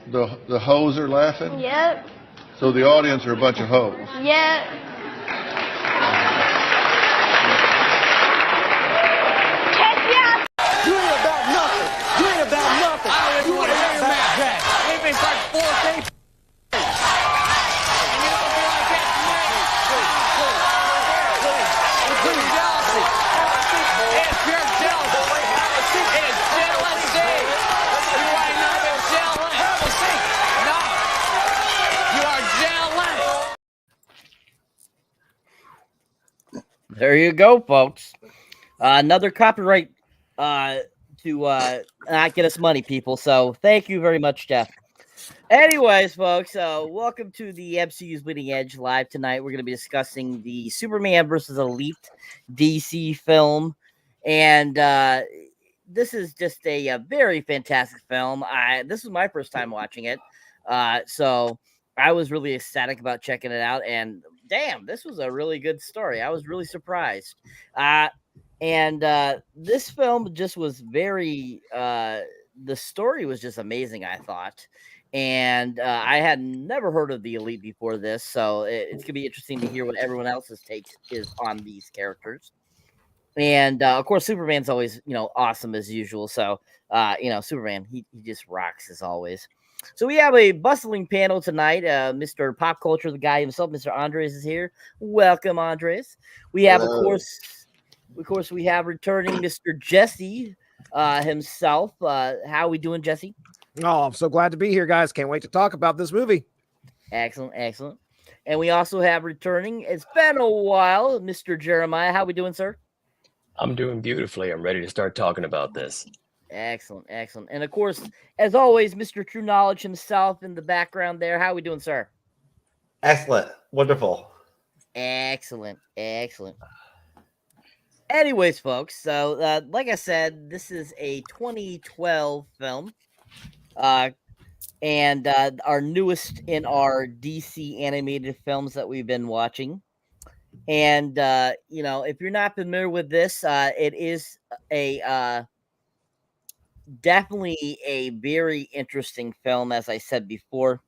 The hoes are laughing? Yep. So the audience are a bunch of hoes? Yep. Check me out. You ain't about nothing. You ain't about nothing. I don't even want to hear your mouth. Jack. We've been starting 4K. And you don't feel like that to me. It's jealousy. It's pure jealousy. It is jealousy. You are not jealous. No. You are jealous. There you go, folks. Another copyright to not get us money, people. So thank you very much, Jeff. Anyways, folks, welcome to the MCU's Bleeding Edge live tonight. We're going to be discussing the Superman versus Elite DC film, and this is just a very fantastic film. This was my first time watching it, so I was really ecstatic about checking it out. And damn, this was a really good story. I was really surprised. And this film just was very, the story was just amazing, I thought. And I had never heard of the Elite before this, so it's going to be interesting to hear what everyone else's take is on these characters. And of course, Superman's always, awesome as usual. So, Superman, he just rocks as always. So we have a bustling panel tonight. Mr. Pop Culture, the guy himself, Mr. Andres is here. Welcome, Andres. We have, of course, we have returning Mr. Jesse himself. How are we doing, Jesse? Oh, I'm so glad to be here, guys. Can't wait to talk about this movie. Excellent, excellent. And we also have returning, it's been a while, Mr. Jeremiah. How are we doing, sir? I'm doing beautifully. I'm ready to start talking about this. Excellent, excellent. And of course, as always, Mr. TrueKnowledge himself in the background there. How are we doing, sir? Excellent. Wonderful. Excellent, excellent. Anyways, folks, so like I said, this is a 2012 film. And our newest in our DC animated films that we've been watching. And, if you're not familiar with this, it is a definitely a very interesting film, as I said before.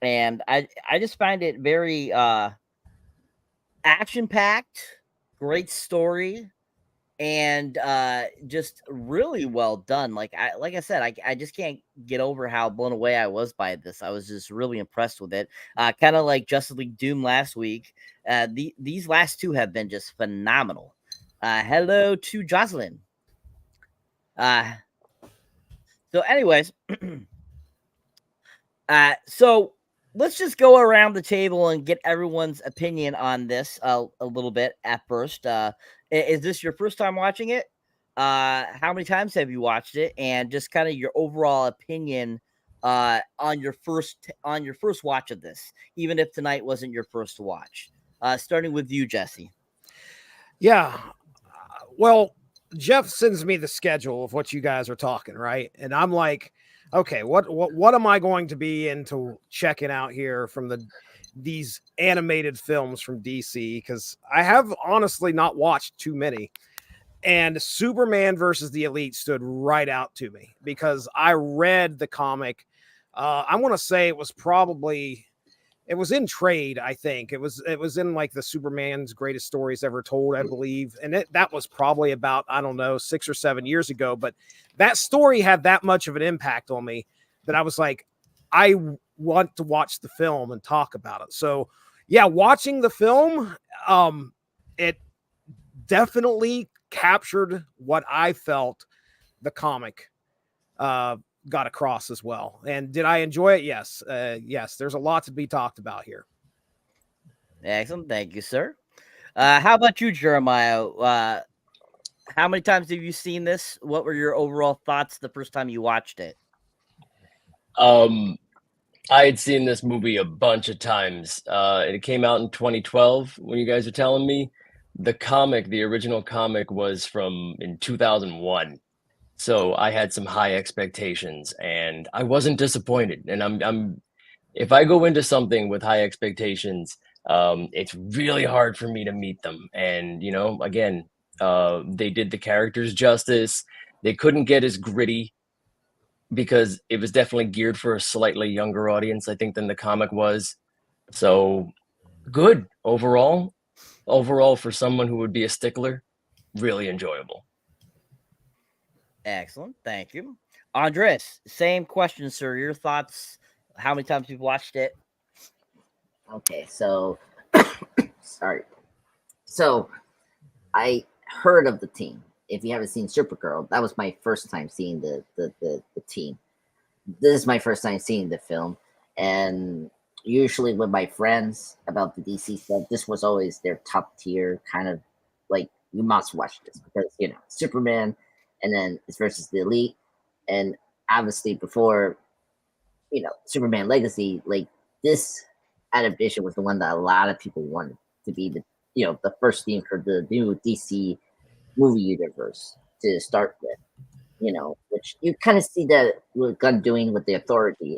And I just find it very action-packed, great story, and just really well done. Like I said, I just can't get over how blown away I was by this. I was just really impressed with it. Kind of like Justice League Doom last week. These last two have been just phenomenal. Hello to Jocelyn. So anyways, so let's just go around the table and get everyone's opinion on this a little bit at first. Is this your first time watching it? How many times have you watched it? And just kind of your overall opinion on your first watch of this, even if tonight wasn't your first watch. Starting with you, Jesse. Yeah. Well, Jeff sends me the schedule of what you guys are talking, right? And I'm like, okay, what am I going to be into checking out here from these animated films from DC? Because I have honestly not watched too many. And Superman versus the Elite stood right out to me because I read the comic. I want to say it was in trade. I think it was in like the Superman's Greatest Stories Ever Told, I believe. And that was probably about, I don't know, 6 or 7 years ago. But that story had that much of an impact on me that I was like, I want to watch the film and talk about it. So yeah, watching the film, it definitely captured what I felt the comic got across as well. And did I enjoy it? Yes. Yes, there's a lot to be talked about here. Excellent. Thank you, sir. How about you, Jeremiah? How many times have you seen this? What were your overall thoughts the first time you watched it? I had seen this movie a bunch of times. It came out in 2012 when you guys are telling me. The original comic was in 2001. So I had some high expectations and I wasn't disappointed. And if I go into something with high expectations, it's really hard for me to meet them. And, again, they did the characters justice. They couldn't get as gritty because it was definitely geared for a slightly younger audience, I think, than the comic was. So good overall. Overall, for someone who would be a stickler, really enjoyable. Excellent. Thank you. Andres, same question, sir. Your thoughts, how many times you've watched it? Okay, so sorry. So I heard of the team. If you haven't seen Supergirl, that was my first time seeing the team. This is my first time seeing the film, and usually with my friends about the DC stuff, this was always their top tier kind of like you must watch this because you know Superman, and then it's versus the Elite, and obviously before you know Superman Legacy, like this adaptation was the one that a lot of people wanted to be the the first theme for the new DC movie universe to start with. You know, which you kind of see that with Gunn doing with the Authority.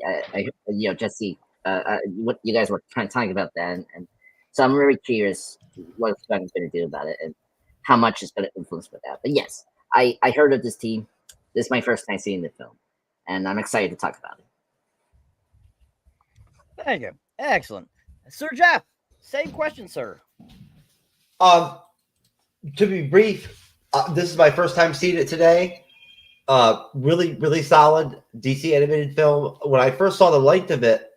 Jesse, what you guys were kind of talking about that, and so I'm very curious what Gunn's going to do about it and how much it's going to influence with that. But yes, I heard of this team. This is my first time seeing the film, and I'm excited to talk about it. Thank you. Excellent. Sir Jeff, same question, sir. To be brief, this is my first time seeing it today. Really solid DC animated film. When I first saw the length of it,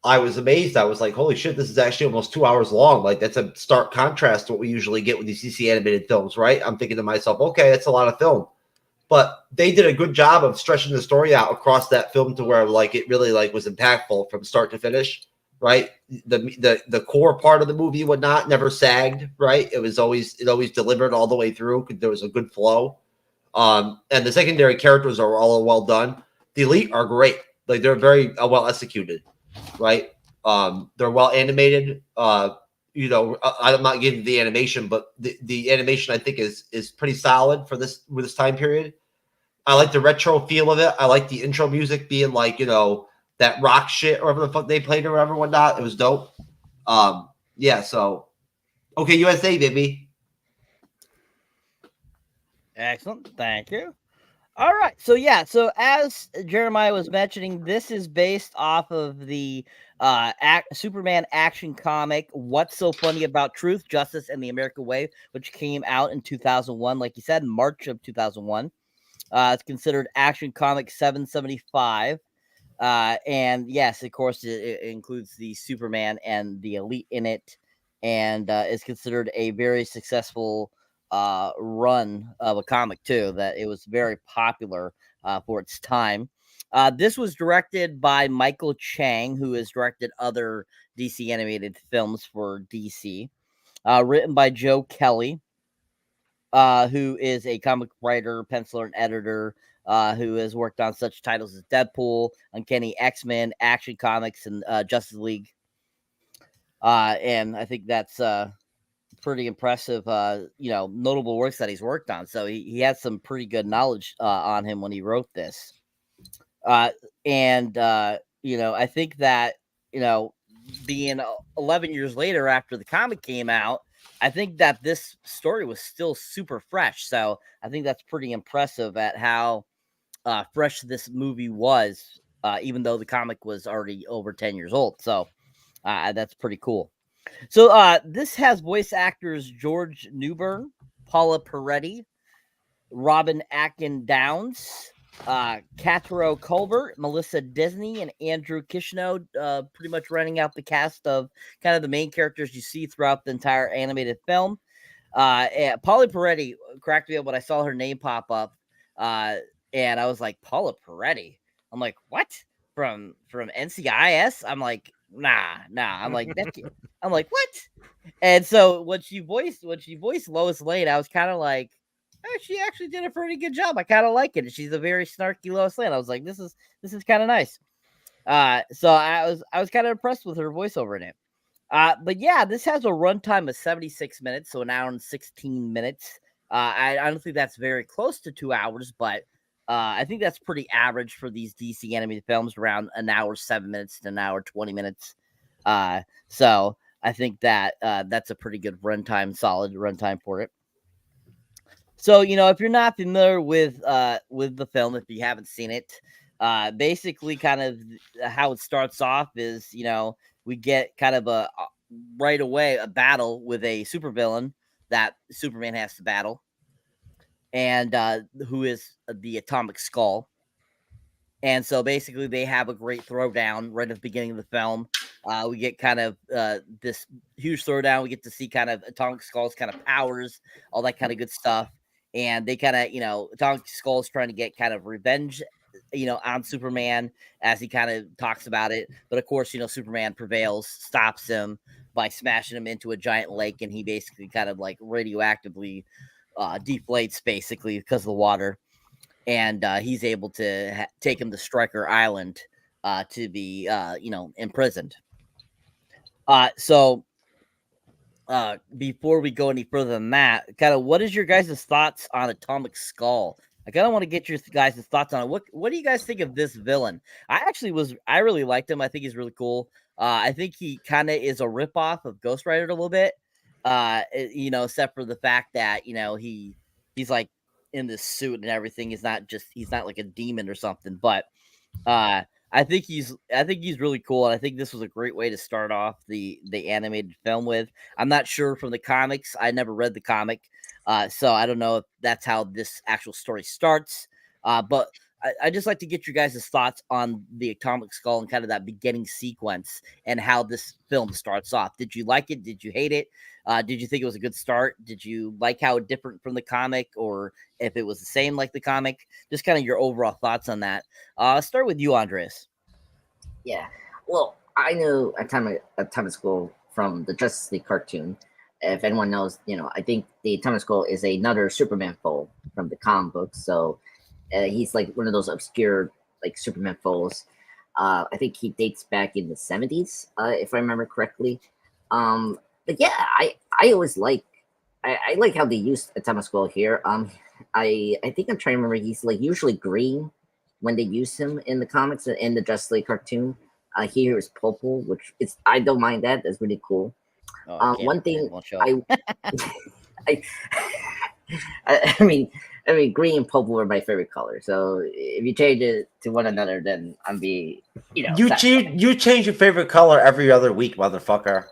I was amazed. I was like, holy shit, this is actually almost 2 hours long. Like, that's a stark contrast to what we usually get with these DC animated films, right? I'm thinking to myself, okay, that's a lot of film. But they did a good job of stretching the story out across that film to where like it really like was impactful from start to finish, right? The core part of the movie would not never sagged, right? It always delivered all the way through. There was a good flow. And the secondary characters are all well done. The Elite are great. Like they're very well executed, right? They're well animated. I'm not getting the animation, but the animation I think is pretty solid for this time period. I like the retro feel of it. I like the intro music being like, that rock shit or whatever the fuck they played or whatever, whatnot. It was dope. Yeah, so okay, USA, baby. Excellent. Thank you. All right. So as Jeremiah was mentioning, this is based off of the Superman action comic, What's So Funny About Truth, Justice, and the American Way, which came out in 2001, like you said, in March of 2001. It's considered Action Comic 775. And yes, of course, it includes the Superman and the Elite in it, and is considered a very successful run of a comic too. That it was very popular for its time. This was directed by Michael Chang, who has directed other DC animated films for DC. Written by Joe Kelly, who is a comic writer, penciler, and editor, who has worked on such titles as Deadpool, Uncanny X-Men, Action Comics, and Justice League. And I think that's pretty impressive, notable works that he's worked on. So he had some pretty good knowledge on him when he wrote this. I think that, being 11 years later after the comic came out, I think that this story was still super fresh. So I think that's pretty impressive at how fresh this movie was, even though the comic was already over 10 years old. So that's pretty cool. So this has voice actors George Newbern, Paula Peretti, Robin Atkin-Downs, Cathro Culbert, Melissa Disney, and Andrew Kishno, pretty much running out the cast of kind of the main characters you see throughout the entire animated film. And Paula Peretti cracked me up when I saw her name pop up, and I was like, Paula Peretti? I'm like, what? From NCIS? I'm like, nah. I'm like, I'm like, what? And so when she voiced Lois Lane, I was kind of like, she actually did a pretty good job. I kind of like it. She's a very snarky Lois Lane. I was like, this is kind of nice. So I was kind of impressed with her voiceover in it. But yeah, this has a runtime of 76 minutes, so an hour and 16 minutes. I don't think that's very close to 2 hours, but I think that's pretty average for these DC animated films, around an hour 7 minutes to an hour 20 minutes. So I think that that's a pretty good runtime, solid runtime for it. So if you're not familiar with the film, if you haven't seen it, Basically, kind of how it starts off is, we get kind of right away a battle with a supervillain that Superman has to battle, and who is the Atomic Skull. And so basically, they have a great throwdown right at the beginning of the film. We get kind of this huge throwdown. We get to see kind of Atomic Skull's kind of powers, all that kind of good stuff. And they kind of, Atomic Skull's trying to get kind of revenge, on Superman as he kind of talks about it. But of course, Superman prevails, stops him by smashing him into a giant lake. And he basically kind of like radioactively deflates basically because of the water. And he's able to take him to Stryker Island to be, imprisoned. So before we go any further than that, kind of what is your guys' thoughts on Atomic Skull? I kind of want to get your guys' thoughts on it. What do you guys think of this villain? I really liked him. I think he's really cool. I think he kind of is a ripoff of Ghost Rider a little bit, except for the fact that, he's like, in this suit and everything. He's not like a demon or something, but I think he's really cool, and I think this was a great way to start off the animated film with. I'm not sure from the comics. I never read the comic, so I don't know if that's how this actual story starts. But I just like to get your guys' thoughts on the Atomic Skull and kind of that beginning sequence and how this film starts off. Did you like it? Did you hate it? Did you think it was a good start? Did you like how it different from the comic, or if it was the same like the comic? Just kind of your overall thoughts on that. Let's start with you, Andres. Yeah. Well, I knew Atomic Skull from the Justice League cartoon. If anyone knows, I think the Atomic Skull is another Superman foe from the comic book. So he's like one of those obscure like Superman foes. I think he dates back in the 70s, if I remember correctly. But yeah, I always like how they used Atomic Skull here. I think I'm trying to remember. He's like usually green when they use him in the comics and in the Justice League cartoon. Here is purple, which I don't mind that. That's really cool. One thing I mean, green and purple are my favorite color. So if you change it to one another, then I'm You change your favorite color every other week, motherfucker.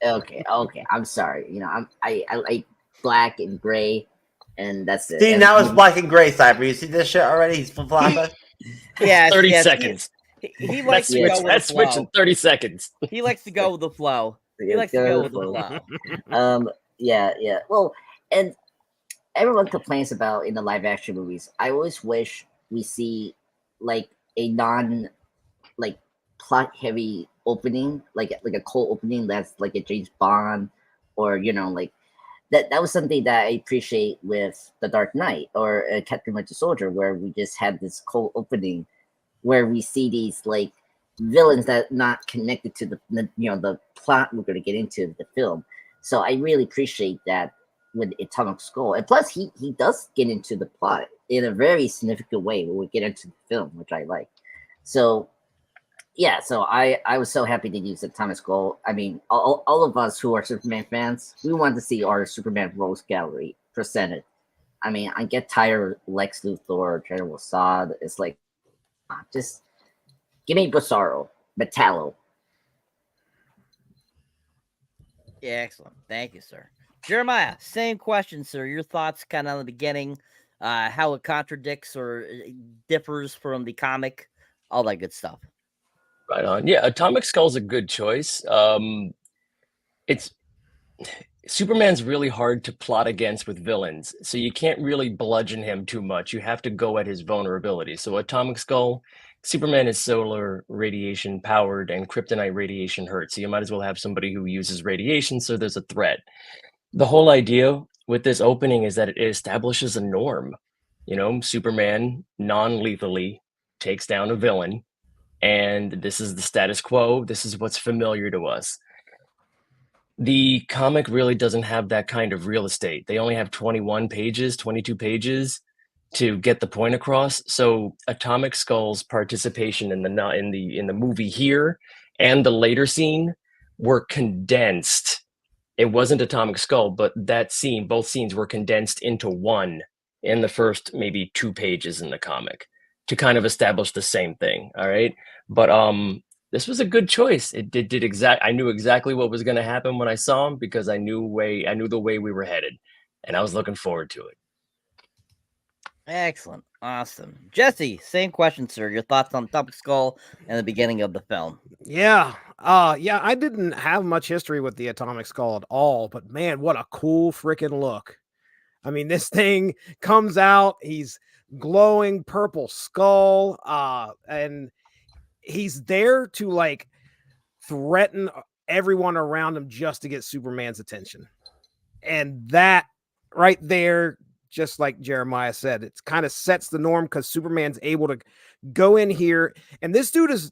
Okay. I'm sorry. I like black and gray, and that's it. See, now it's black and gray, Cyber. You see this shit already? He's flip-flopping. Yeah, 30 seconds. He likes to go with that switch in 30 seconds. He likes to go with the flow. He likes to go with the flow. Yeah. Well, and everyone complains about in the live action movies. I always wish we see like a non like plot heavy opening, like a cold opening that's like a James Bond, or like that was something that I appreciate with The Dark Knight or Captain Winter Soldier, where we just had this cold opening where we see these like villains that are not connected to the plot we're going to get into the film. So I really appreciate that with Atomic Skull, and plus he does get into the plot in a very significant way when we get into the film, which I like. So yeah, so I was so happy to use Atomic Skull. I mean, all of us who are Superman fans, we want to see our Superman Rogues Gallery presented. I mean, I get tired of Lex Luthor, General Zod. It's like, just give me Bizarro, Metallo. Yeah, excellent. Thank you, sir. Jeremiah, same question, sir. Your thoughts kind of on the beginning, how it contradicts or differs from the comic, all that good stuff. Right on. Yeah, Atomic Skull's a good choice. It's Superman's really hard to plot against with villains, so you can't really bludgeon him too much. You have to go at his vulnerability. So Atomic Skull, Superman is solar radiation powered and kryptonite radiation hurts. So you might as well have somebody who uses radiation, so there's a threat. The whole idea with this opening is that it establishes a norm. Superman non-lethally takes down a villain, and this is the status quo. This is what's familiar to us. The comic really doesn't have that kind of real estate. They only have 22 pages to get the point across. So Atomic Skull's participation in the movie here and the later scene were condensed. It wasn't Atomic Skull, but both scenes were condensed into one in the first maybe 2 pages in the comic. to kind of establish the same thing. All right. But this was a good choice. It did I knew exactly what was going to happen when I saw him, because I knew the way we were headed, and I was looking forward to it. Excellent. Awesome. Jesse, same question, sir. Your thoughts on Atomic Skull and the beginning of the film? Yeah. Yeah, I didn't have much history with the Atomic Skull at all, but man, what a cool freaking look. I mean, this thing comes out, he's glowing purple skull, and he's there to like threaten everyone around him just to get Superman's attention. And that right there, just like Jeremiah said, it kind of sets the norm because Superman's able to go in here. And this dude is,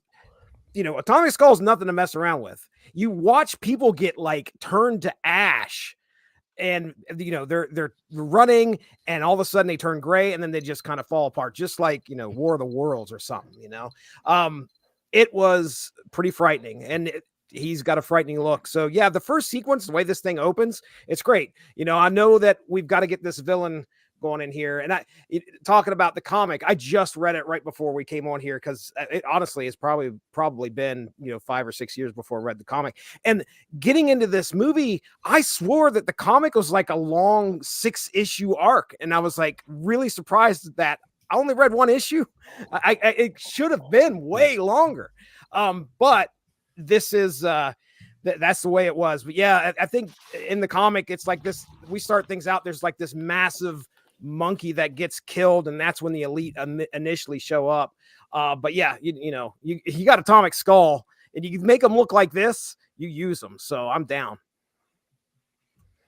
Atomic Skull is nothing to mess around with. You watch people get like turned to ash, and they're running, and all of a sudden they turn gray, and then they just kind of fall apart, just like War of the Worlds or something. It was pretty frightening, and he's got a frightening look. So yeah, the first sequence, the way this thing opens, it's great. I know that we've got to get this villain going in here, and talking about the comic, I just read it right before we came on here, because it honestly has probably been 5 or 6 years before I read the comic. And getting into this movie, I swore that the comic was like a long 6-issue arc, and I was like really surprised that I only read 1 issue. It should have been way longer. But this is that's the way it was. But yeah, I think in the comic, it's like this, we start things out, there's like this massive monkey that gets killed, and that's when the elite initially show up. But yeah, you got Atomic Skull, and you make them look like this, you use them. So I'm down.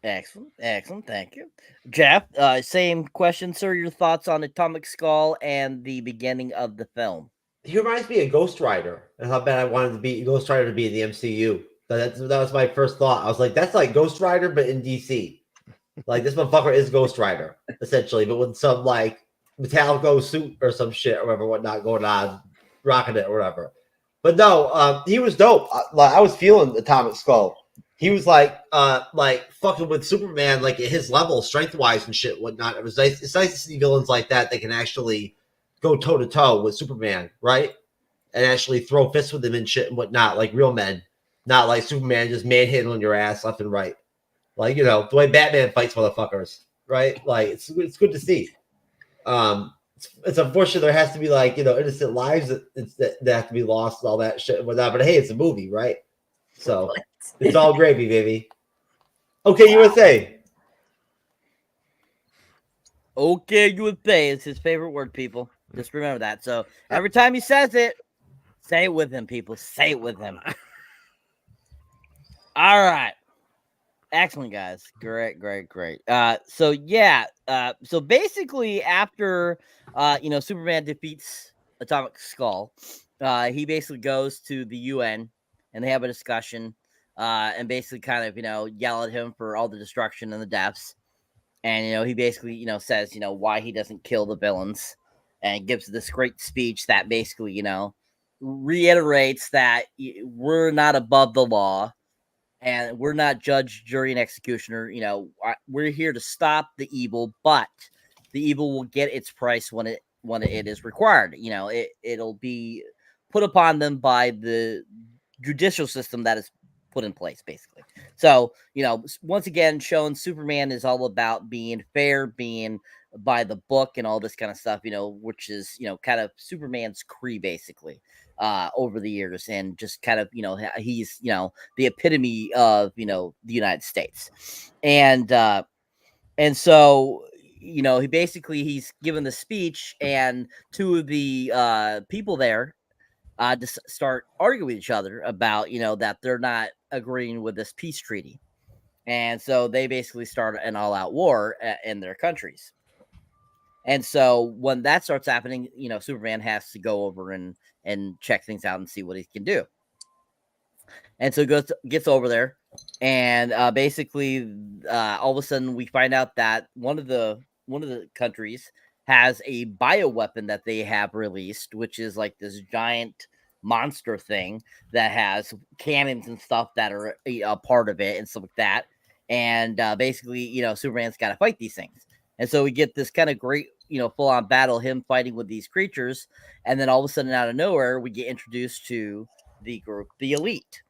Excellent. Thank you. Jeff, same question, sir. Your thoughts on Atomic Skull and the beginning of the film? He reminds me of Ghost Rider, and how bad I wanted Ghost Rider to be in the MCU. That was my first thought. I was like, that's like Ghost Rider, but in DC. Like, this motherfucker is Ghost Rider, essentially, but with some like Metallico suit or some shit or whatever, whatnot going on, rocking it or whatever. But no, he was dope. I was feeling Atomic Skull. He was like fucking with Superman, like at his level, strength wise and shit, whatnot. It was nice. It's nice to see villains like that can actually go toe to toe with Superman, right? And actually throw fists with him and shit and whatnot, like real men, not like Superman just manhandling your ass left and right, like the way Batman fights motherfuckers, right? Like it's good to see. It's unfortunate there has to be like innocent lives that have to be lost and all that shit and whatnot. But hey, it's a movie, right? So it's all gravy, baby. Okay, USA. Okay, USA is his favorite word, people. Just remember that. So every time he says it, say it with him, people. Say it with him. All right. Excellent, guys. Great. So basically after Superman defeats Atomic Skull, he basically goes to the UN, and they have a discussion, and basically kind of yell at him for all the destruction and the deaths. And he basically says why he doesn't kill the villains, and gives this great speech that basically reiterates that we're not above the law, and we're not judge, jury, and executioner. We're here to stop the evil, but the evil will get its price when it is required. It'll be put upon them by the judicial system that is put in place, basically. So, once again, showing Superman is all about being fair, being by the book, and all this kind of stuff, which is, kind of Superman's creed, basically, over the years, and just kind of, he's, the epitome of, the United States. And so, he's given the speech, and two of the people there just start arguing with each other about, that they're not agreeing with this peace treaty. And so they basically start an all-out war in their countries. And so when that starts happening, Superman has to go over and check things out and see what he can do. And so gets over there, and basically all of a sudden we find out that one of the countries has a bioweapon that they have released, which is like this giant monster thing that has cannons and stuff that are a part of it and stuff like that. And basically, Superman's got to fight these things. And so we get this kind of great full on battle, him fighting with these creatures, and then all of a sudden, out of nowhere, we get introduced to the group, the Elite,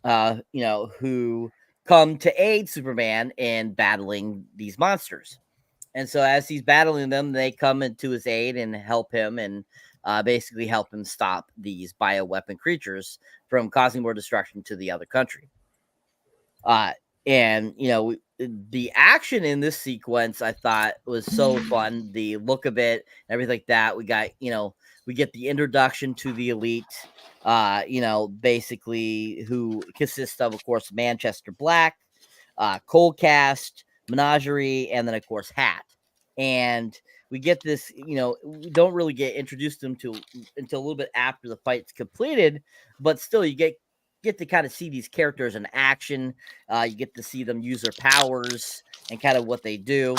who come to aid Superman in battling these monsters. And so as he's battling them, they come into his aid and help him and basically help him stop these bioweapon creatures from causing more destruction to the other country. And the action in this sequence I thought was so fun. The look of it, everything like that. We got, we get the introduction to the Elite, basically who consists of course, Manchester Black, Coldcast, Menagerie, and then of course Hat. And we get this, we don't really get introduced to them until a little bit after the fight's completed, but still you get to kind of see these characters in action. You get to see them use their powers and kind of what they do.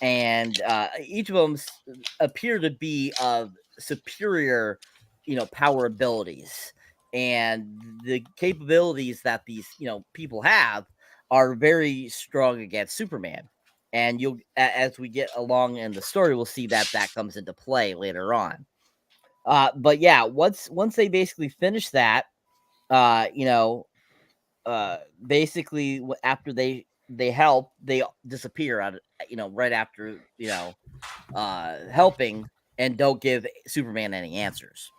And each of them appear to be of superior, power abilities. And the capabilities that these, people have are very strong against Superman. And as we get along in the story, we'll see that comes into play later on. But yeah, once they basically finish that, basically after they help, they disappear out, right after, helping, and don't give Superman any answers.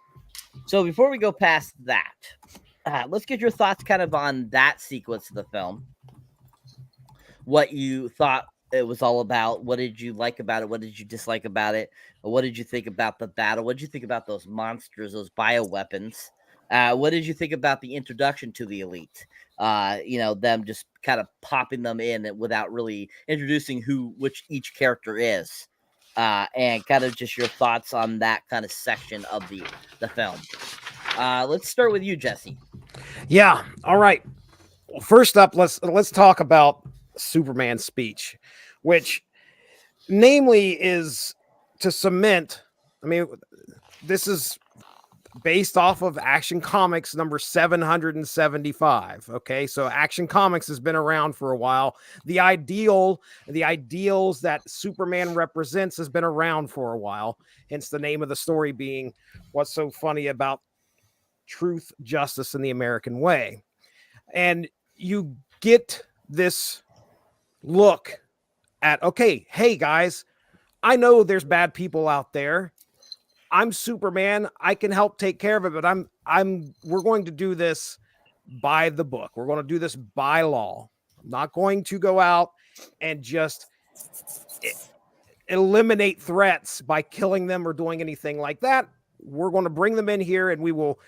So before we go past that, let's get your thoughts kind of on that sequence of the film. What you thought it was all about. What did you like about it? What did you dislike about it? Or what did you think about the battle? What did you think about those monsters, those bioweapons? What did you think about the introduction to the Elite? Them just kind of popping them in without really introducing which each character is. And kind of just your thoughts on that kind of section of the film. Let's start with you, Jesse. Yeah. All right. Well, first up, let's talk about Superman's speech, which namely is to cement. I mean, this is based off of Action Comics number 775. Okay, so Action Comics has been around for a while. The ideals that Superman represents has been around for a while. Hence the name of the story being What's So Funny About Truth, Justice, and the American Way. And you get this look at, okay, hey guys, I know there's bad people out there. I'm Superman. I can help take care of it, but we're going to do this by the book. We're going to do this by law. I'm not going to go out and just eliminate threats by killing them or doing anything like that. We're going to bring them in here, and we'll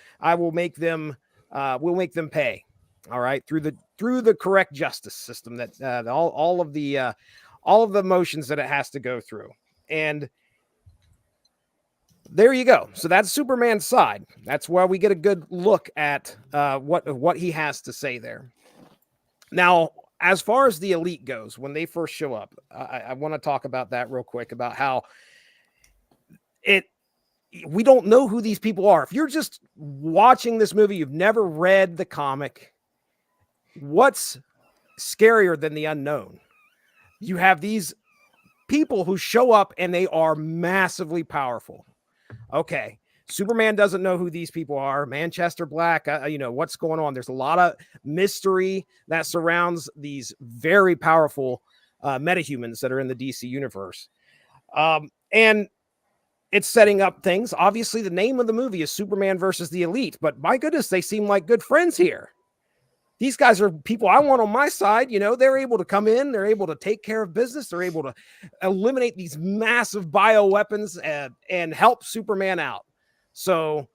make them pay. All right, through the correct justice system that all of the motions that it has to go through. And there you go. So that's Superman's side. That's where we get a good look at what he has to say there. Now, as far as the Elite goes, when they first show up, I want to talk about that real quick, about how we don't know who these people are. If you're just watching this movie, you've never read the comic, what's scarier than the unknown? You have these people who show up and they are massively powerful. Okay, Superman doesn't know who these people are. Manchester Black, what's going on? There's a lot of mystery that surrounds these very powerful metahumans that are in the DC universe. And it's setting up things. Obviously, the name of the movie is Superman versus the Elite, but my goodness, they seem like good friends here. These guys are people I want on my side. They're able to come in. They're able to take care of business. They're able to eliminate these massive bioweapons and help Superman out. So,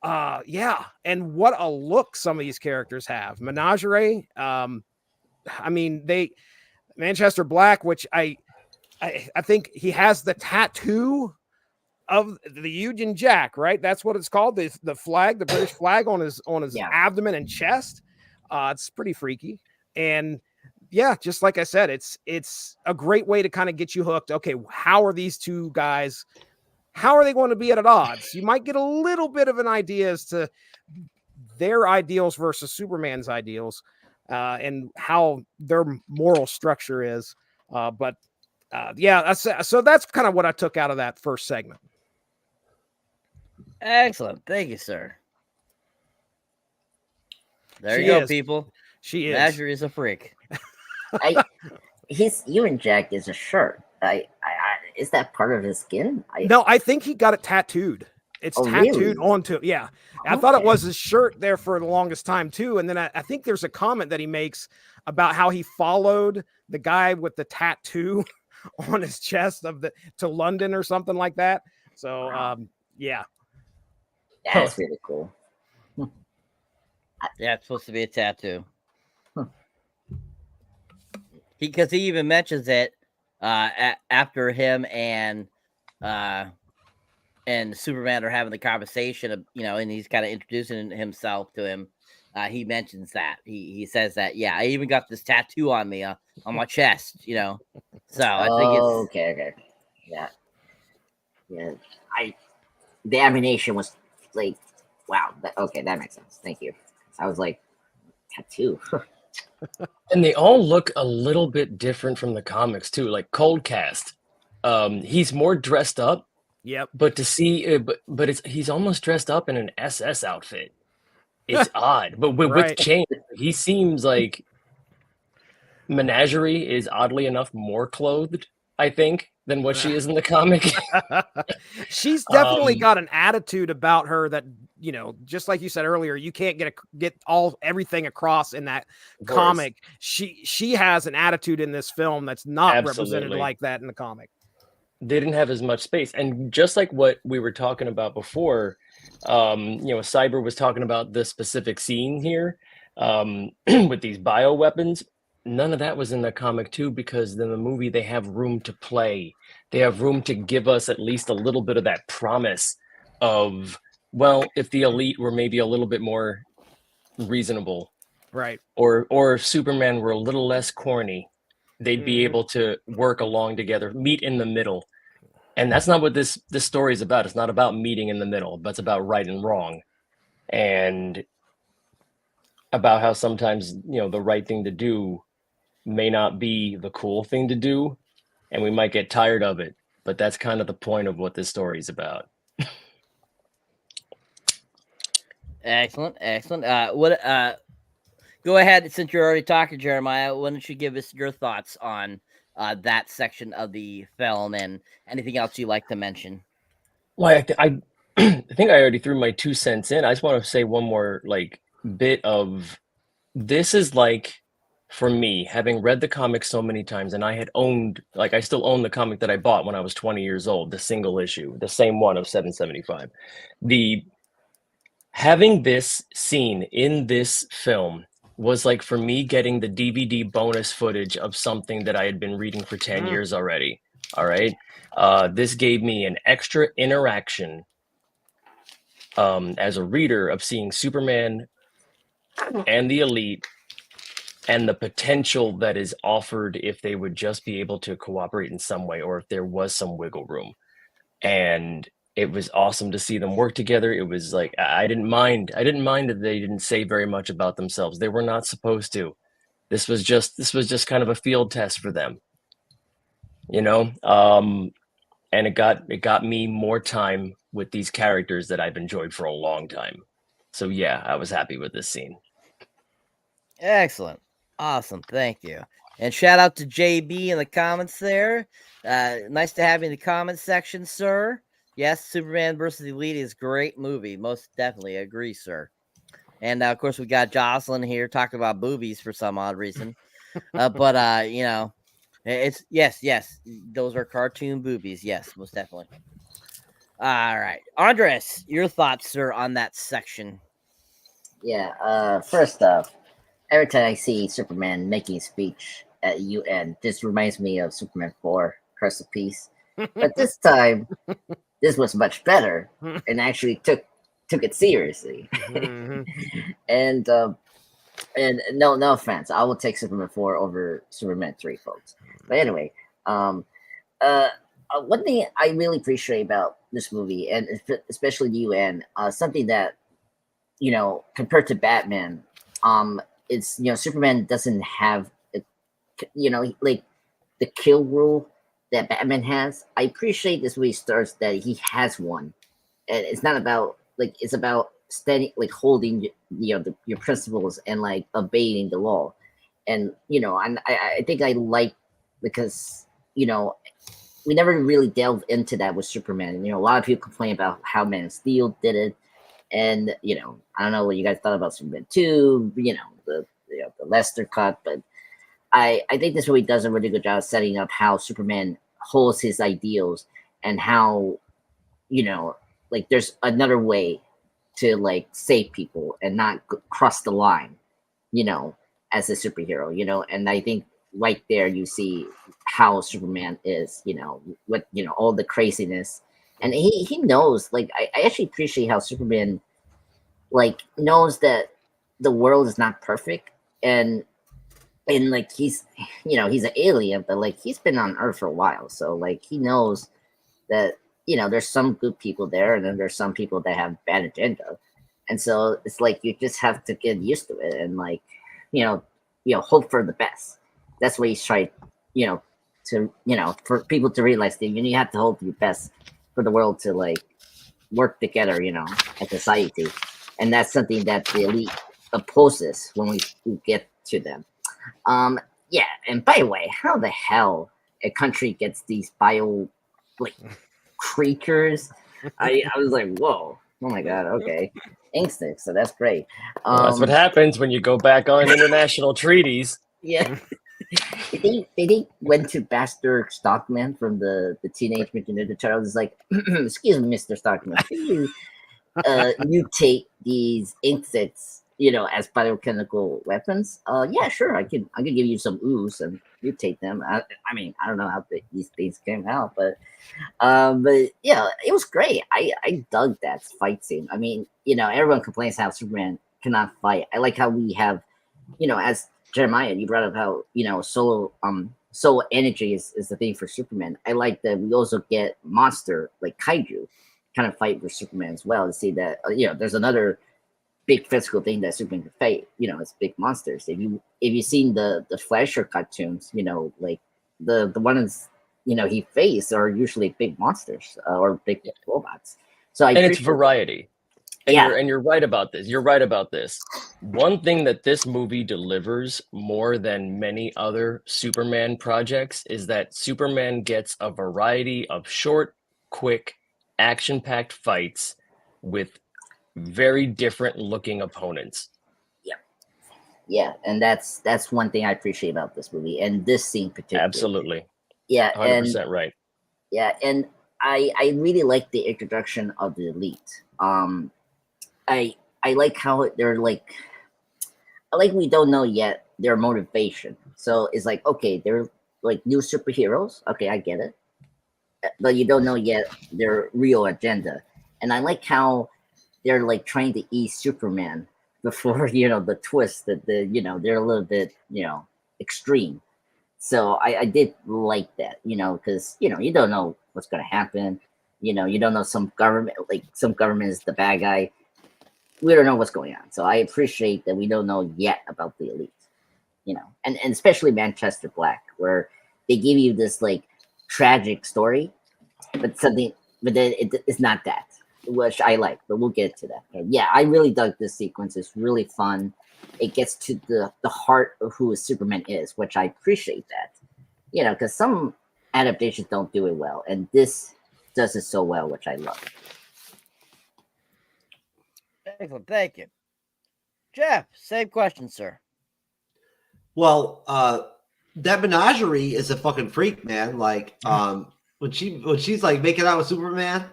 yeah. And what a look some of these characters have. Menagerie. Manchester Black, which I think he has the tattoo of the Union Jack, right? That's what it's called. The flag, the British flag on his abdomen and chest. It's pretty freaky. And yeah, just like I said, it's a great way to kind of get you hooked. Okay, how are these two guys? How are they going to be at odds? You might get a little bit of an idea as to their ideals versus Superman's ideals, and how their moral structure is. But so that's kind of what I took out of that first segment. Excellent. Thank you, sir. There She you go, is. people. She is. Azure is a freak. His Union Jack is a shirt. Is that part of his skin? No, I think he got it tattooed. It's tattooed really? onto. Yeah, I thought it was his shirt there for the longest time too. And then I think there's a comment that he makes about how he followed the guy with the tattoo on his chest to London or something like that. So yeah, that's really cool. Yeah, it's supposed to be a tattoo. Because he even mentions it after him and Superman are having the conversation of, and he's kind of introducing himself to him. He mentions that he says that, yeah, I even got this tattoo on me on my chest, so I think it's okay. Yeah. The animation was like, wow. That makes sense. Thank you. I was like, tattoo. And they all look a little bit different from the comics too. Like Cold Cast, he's more dressed up. Yep. But to see, he's almost dressed up in an SS outfit. It's odd, but with chains, he seems like Menagerie is oddly enough more clothed, I think, than what she is in the comic. She's definitely got an attitude about her that, just like you said earlier, you can't get everything across in that comic. She has an attitude in this film that's not represented like that in the comic. They didn't have as much space. And just like what we were talking about before, Cyber was talking about the specific scene here with these bioweapons. None of that was in the comic too, because in the movie they have room to play. They have room to give us at least a little bit of that promise of, well, if the elite were maybe a little bit more reasonable, right, or if Superman were a little less corny, they'd be able to work along together, meet in the middle. And that's not what this story is about. It's not about meeting in the middle, but it's about right and wrong, and about how sometimes the right thing to do may not be the cool thing to do, and we might get tired of it. But that's kind of the point of what this story is about. Excellent. Go ahead, since you're already talking, Jeremiah. Why don't you give us your thoughts on that section of the film and anything else you'd like to mention? Well, I think I already threw my 2 cents in. I just want to say one more bit of this is for me, having read the comic so many times, and I had I still own the comic that I bought when I was 20 years old, the single issue, the same one of 775. Having this scene in this film was for me getting the DVD bonus footage of something that I had been reading for 10 years already. All right. This gave me an extra interaction as a reader of seeing Superman and the Elite and the potential that is offered if they would just be able to cooperate in some way, or if there was some wiggle room. And it was awesome to see them work together. It was I didn't mind that they didn't say very much about themselves. They were not supposed to. This was just kind of a field test for them, and it got me more time with these characters that I've enjoyed for a long time. So yeah, I was happy with this scene. Excellent. Awesome. Thank you. And shout out to JB in the comments there. Nice to have you in the comments section, sir. Yes, Superman versus Elite is a great movie. Most definitely agree, sir. And of course, we got Jocelyn here talking about boobies for some odd reason. But it's yes, those are cartoon boobies. Yes, most definitely. All right, Andres, your thoughts, sir, on that section? Yeah. First off, every time I see Superman making a speech at UN, this reminds me of Superman 4, Curse of Peace. But this time, this was much better and actually took it seriously. And no offense, I will take Superman 4 over Superman 3, folks. But anyway, one thing I really appreciate about this movie, and especially the UN, something that compared to Batman, it's Superman doesn't have the kill rule that Batman has. I appreciate this way he starts that he has one, and it's not about like it's about steady like holding your principles and like obeying the law, and and I think I like because we never really delved into that with Superman. A lot of people complain about how Man of Steel did it, and I don't know what you guys thought about Superman 2. The Lester cut, but I think this movie does a really good job of setting up how Superman holds his ideals and how like there's another way to like save people and not cross the line as a superhero. And I think right there you see how Superman is with all the craziness, and he knows, like I actually appreciate how Superman like knows that the world is not perfect, and like he's he's an alien, but like he's been on Earth for a while, so like he knows that there's some good people there, and then there's some people that have bad agenda, and so it's like you just have to get used to it and like hope for the best. That's what he's trying to for people to realize that you have to hope for the best for the world to like work together as society, and that's something that the elite opposes when we get to them. Yeah, and by the way, how the hell a country gets these bio like creatures? I was like, whoa, oh my god, okay, instinct. So that's great. Well, that's what happens when you go back on international treaties. Yeah. They went to Baxter Stockman from the Teenage Mutant Ninja Turtles. It's like, excuse me, Mr. Stockman, can you mutate these insects as biochemical weapons? Yeah, sure. I could give you some ooze and mutate them. I mean, I don't know how these things came out, but yeah, it was great. I dug that fight scene. I mean, everyone complains how Superman cannot fight. I like how we have, as Jeremiah, you brought up how soul energy is the thing for Superman. I like that we also get monster like kaiju kind of fight with Superman as well, to see that there's another big physical thing that Superman can fight. It's big monsters. If you've seen the Flagship cartoons, like the ones he faced are usually big monsters or big robots. So it's variety. And Yeah. you're right about this. You're right about this. One thing that this movie delivers more than many other Superman projects is that Superman gets a variety of short, quick, action-packed fights with very different looking opponents. Yeah, and that's one thing I appreciate about this movie and this scene particularly. Absolutely. Yeah, 100% right. Yeah, and I really like the introduction of the elite. I like how they're like, I like we don't know yet their motivation. So it's like, okay, they're like new superheroes. Okay, I get it, but you don't know yet their real agenda. And I like how they're like trying to ease Superman before the twist that they're a little bit extreme. So I did like that, because you don't know what's gonna happen. You don't know some government is the bad guy. We don't know what's going on. So I appreciate that we don't know yet about the elite, and especially Manchester Black, where they give you this like tragic story, but then it's not that, which I like, but we'll get to that. And yeah, I really dug this sequence. It's really fun. It gets to the heart of who Superman is, which I appreciate that, because some adaptations don't do it well, and this does it so well, which I love. Excellent, thank you, Jeff. Same question, sir. Well, that menagerie is a fucking freak, man. Like, when she's like making out with Superman,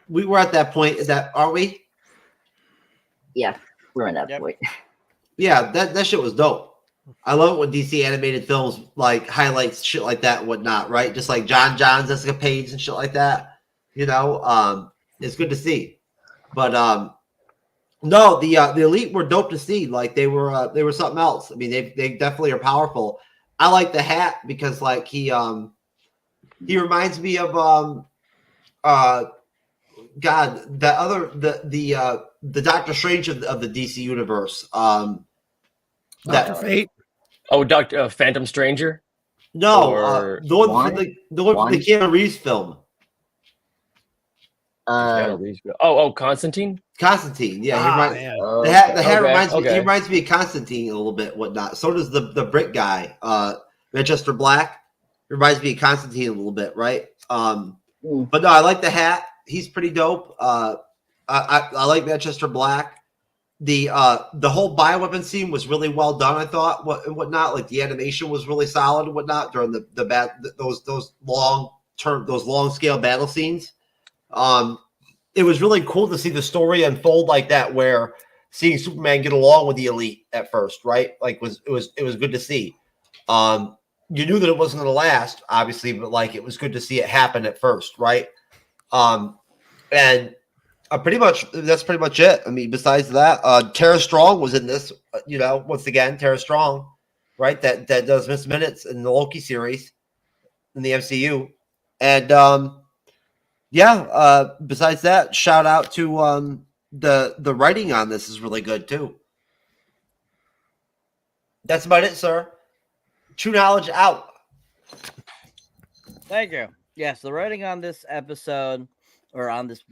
we were at that point. Is that, are we? Yeah, we're in that point. Yeah, that shit was dope. I love it when DC animated films like highlights shit like that and whatnot, right? Just like John's escapades and shit like that. It's good to see. But no, the elite were dope to see. Like they were something else. I mean, they definitely are powerful. I like the hat because like he reminds me of God, the Doctor Strange of the DC universe. Dr. Fate. Oh, Phantom Stranger. No, Or the one One? from the Keanu Reeves film, Uh, Constantine. Constantine. Yeah, he Ah, reminds man. the hat. The hat Okay, reminds me. He okay. reminds me of Constantine a little bit, whatnot. So does the Brit guy, Manchester Black. Reminds me of Constantine a little bit, right? But no, I like the hat. He's pretty dope. I like Manchester Black. The whole bioweapon scene was really well done. I thought whatnot. Like the animation was really solid and whatnot during those long scale battle scenes. It was really cool to see the story unfold like that, where seeing Superman get along with the Elite at first, right? Like it was good to see. You knew that it wasn't going to last, obviously, but like it was good to see it happen at first, right? And pretty much that's pretty much it. I mean, besides that, Tara Strong was in this. Once again, Tara Strong, right? That does miss minutes in the Loki series in the MCU, and besides that, shout out to the writing on this is really good too. That's about it, sir. True Knowledge out. Thank you. Yes, the writing on this episode or on this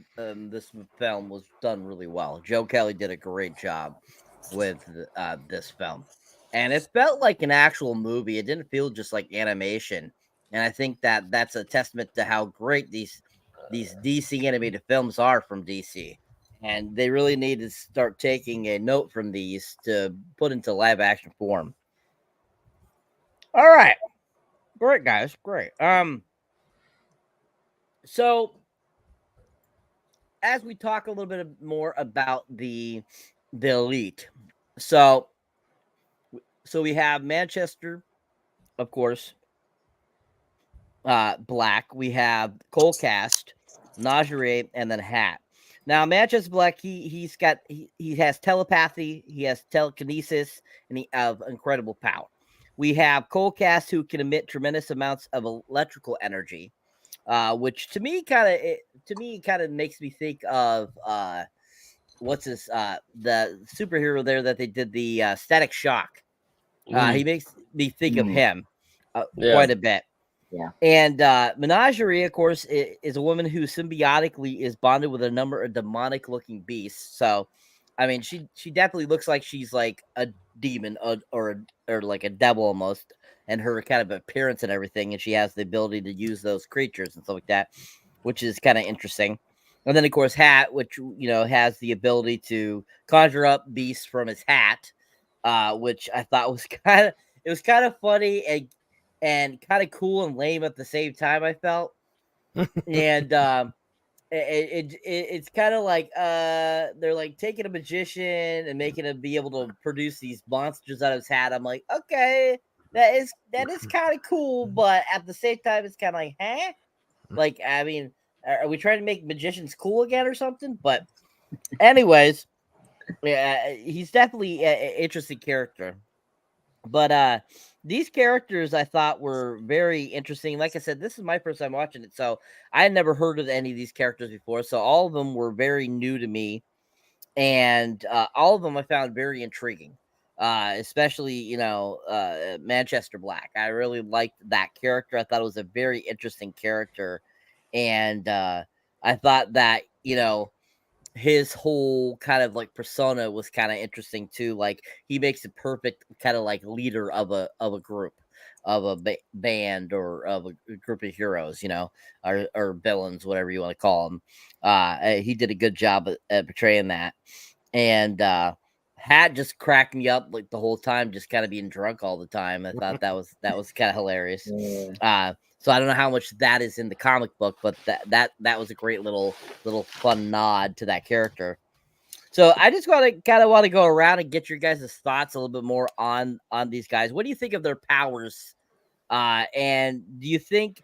film was done really well. Joe Kelly did a great job with this film, and it felt like an actual movie. It didn't feel just like animation, and I think that that's a testament to how great these DC animated films are from DC. And they really need to start taking a note from these to put into live action form. All right. Great, guys. Great. So as we talk a little bit more about the Elite, so we have Manchester, of course, Black. We have Colecast, Najee, and then Hat. Now, Manchester Black, he has telepathy, he has telekinesis, and he have incredible power. We have Colecast, who can emit tremendous amounts of electrical energy, which to me kind of makes me think of what's this the superhero there that they did the Static Shock. He makes me think of him quite a bit. Yeah. And Menagerie, of course, is a woman who symbiotically is bonded with a number of demonic-looking beasts. So, I mean, she definitely looks like she's like a demon or like a devil almost, and her kind of appearance and everything. And she has the ability to use those creatures and stuff like that, which is kind of interesting. And then, of course, Hat, which has the ability to conjure up beasts from his hat, which I thought was kind of funny and kind of cool and lame at the same time, I felt. And it's kind of like they're like taking a magician and making him be able to produce these monsters out of his hat. I'm like, okay, that is kind of cool, but at the same time, it's kind of like, huh? Like, I mean, are we trying to make magicians cool again or something? But anyways, he's definitely an interesting character. But these characters I thought were very interesting. Like I said, this is my first time watching it, so I had never heard of any of these characters before. So all of them were very new to me, and all of them I found very intriguing. Especially Manchester Black. I really liked that character. I thought it was a very interesting character, and I thought that his whole kind of like persona was kind of interesting too. Like he makes a perfect kind of like leader of a group, of a band, or of a group of heroes, or villains, whatever you want to call them. He did a good job at portraying that. And Hat just cracked me up like the whole time, just kind of being drunk all the time. I thought that was kind of hilarious. Yeah. So I don't know how much that is in the comic book, but that was a great little fun nod to that character. So I just want to go around and get your guys' thoughts a little bit more on these guys. What do you think of their powers? And do you think,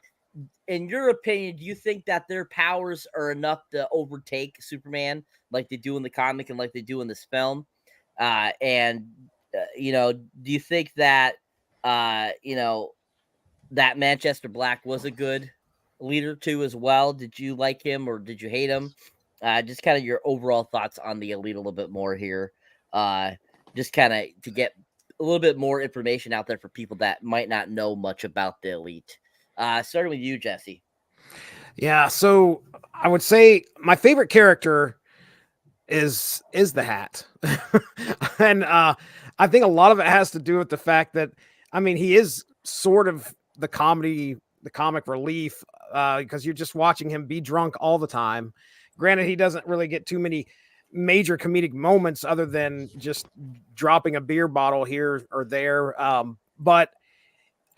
in your opinion, do you think that their powers are enough to overtake Superman like they do in the comic and like they do in this film? Do you think that that Manchester Black was a good leader too as well? Did you like him or did you hate him? Just kind of your overall thoughts on the Elite a little bit more here. Just kind of to get little bit more information out there for people that might not know much about the Elite. Starting with you, Jesse. Yeah, so I would say my favorite character is the Hat. And I think a lot of it has to do with the fact that, I mean, he is sort of the comic relief, because you're just watching him be drunk all the time. Granted, he doesn't really get too many major comedic moments other than just dropping a beer bottle here or there. But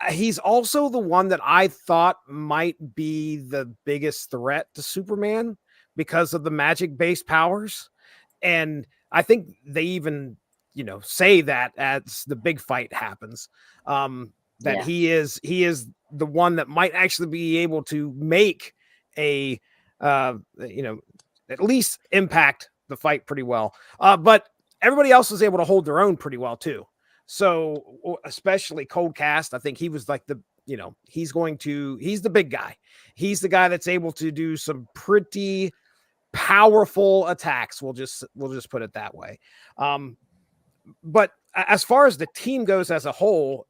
he's also the one that I thought might be the biggest threat to Superman because of the magic-based powers. And I think they even, say that as the big fight happens, that he is the one that might actually be able to make a, at least impact the fight pretty well. But everybody else was able to hold their own pretty well too. So especially Cold Cast, I think he was like he's the big guy. He's the guy that's able to do some pretty powerful attacks. We'll just put it that way. But as far as the team goes as a whole,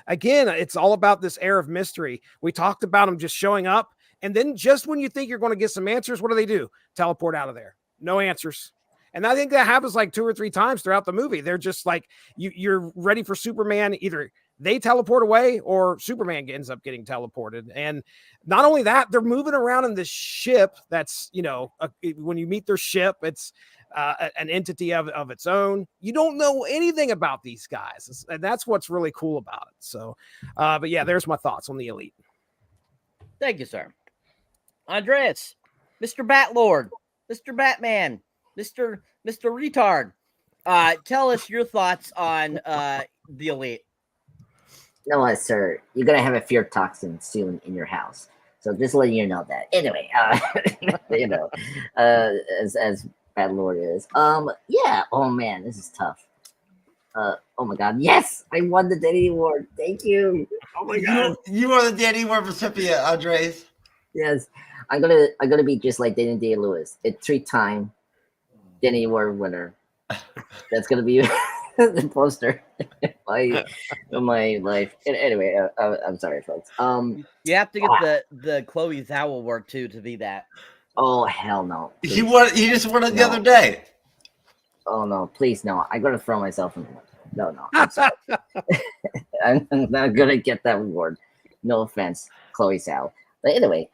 again, it's all about this air of mystery. We talked about them just showing up, and then just when you think you're going to get some answers, what do? Teleport out of there. No answers. And I think that happens like 2 or 3 times throughout the movie. They're just like, you're ready for Superman. Either they teleport away or Superman ends up getting teleported. And not only that, they're moving around in this ship that's, when you meet their ship, it's an entity of its own. You don't know anything about these guys. And that's what's really cool about it. So, but yeah, there's my thoughts on the Elite. Thank you, sir. Andreas, Mr. Batlord, Mr. Batman, Mr. Retard. Tell us your thoughts on the Elite. You know what, sir? You're gonna have a fear toxin soon in your house. So just letting you know that. Anyway, as Bad Lord is. Yeah. Oh man, this is tough. Oh my God. Yes, I won the Danny Award. Thank you. Oh my God. You are the Danny Award recipient, Andres. Yes. I'm gonna be just like Daniel Day-Lewis, a 3-time Danny Award winner. That's gonna be the poster of my life. Anyway, I'm sorry, folks. You have to get the Chloe Zhao Award too to be that. Oh hell no! Please. He just won it the other day. Oh no! Please no! I'm gonna throw myself in the water. No. I'm sorry. I'm not gonna get that award. No offense, Chloe Zhao. But anyway,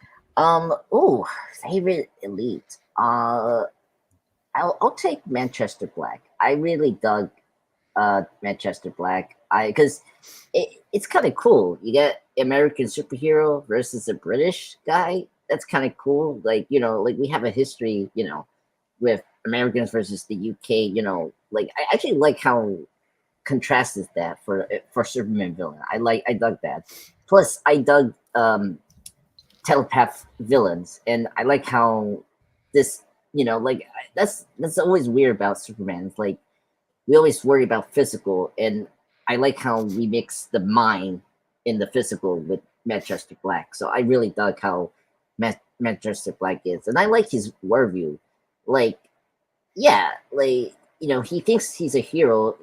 favorite Elite. I'll take Manchester Black. I really dug Manchester Black. Because it's kind of cool. You get American superhero versus a British guy. That's kind of cool. Like, like we have a history, with Americans versus the UK, like I actually like how contrasted that for Superman villain. I dug that. Plus I dug telepath villains, and I like how this, like that's always weird about Superman. It's like we always worry about physical, and I like how we mix the mind in the physical with Manchester Black. So I really dug how Manchester Black is, and I like his worldview. Like, yeah, like he thinks he's a hero.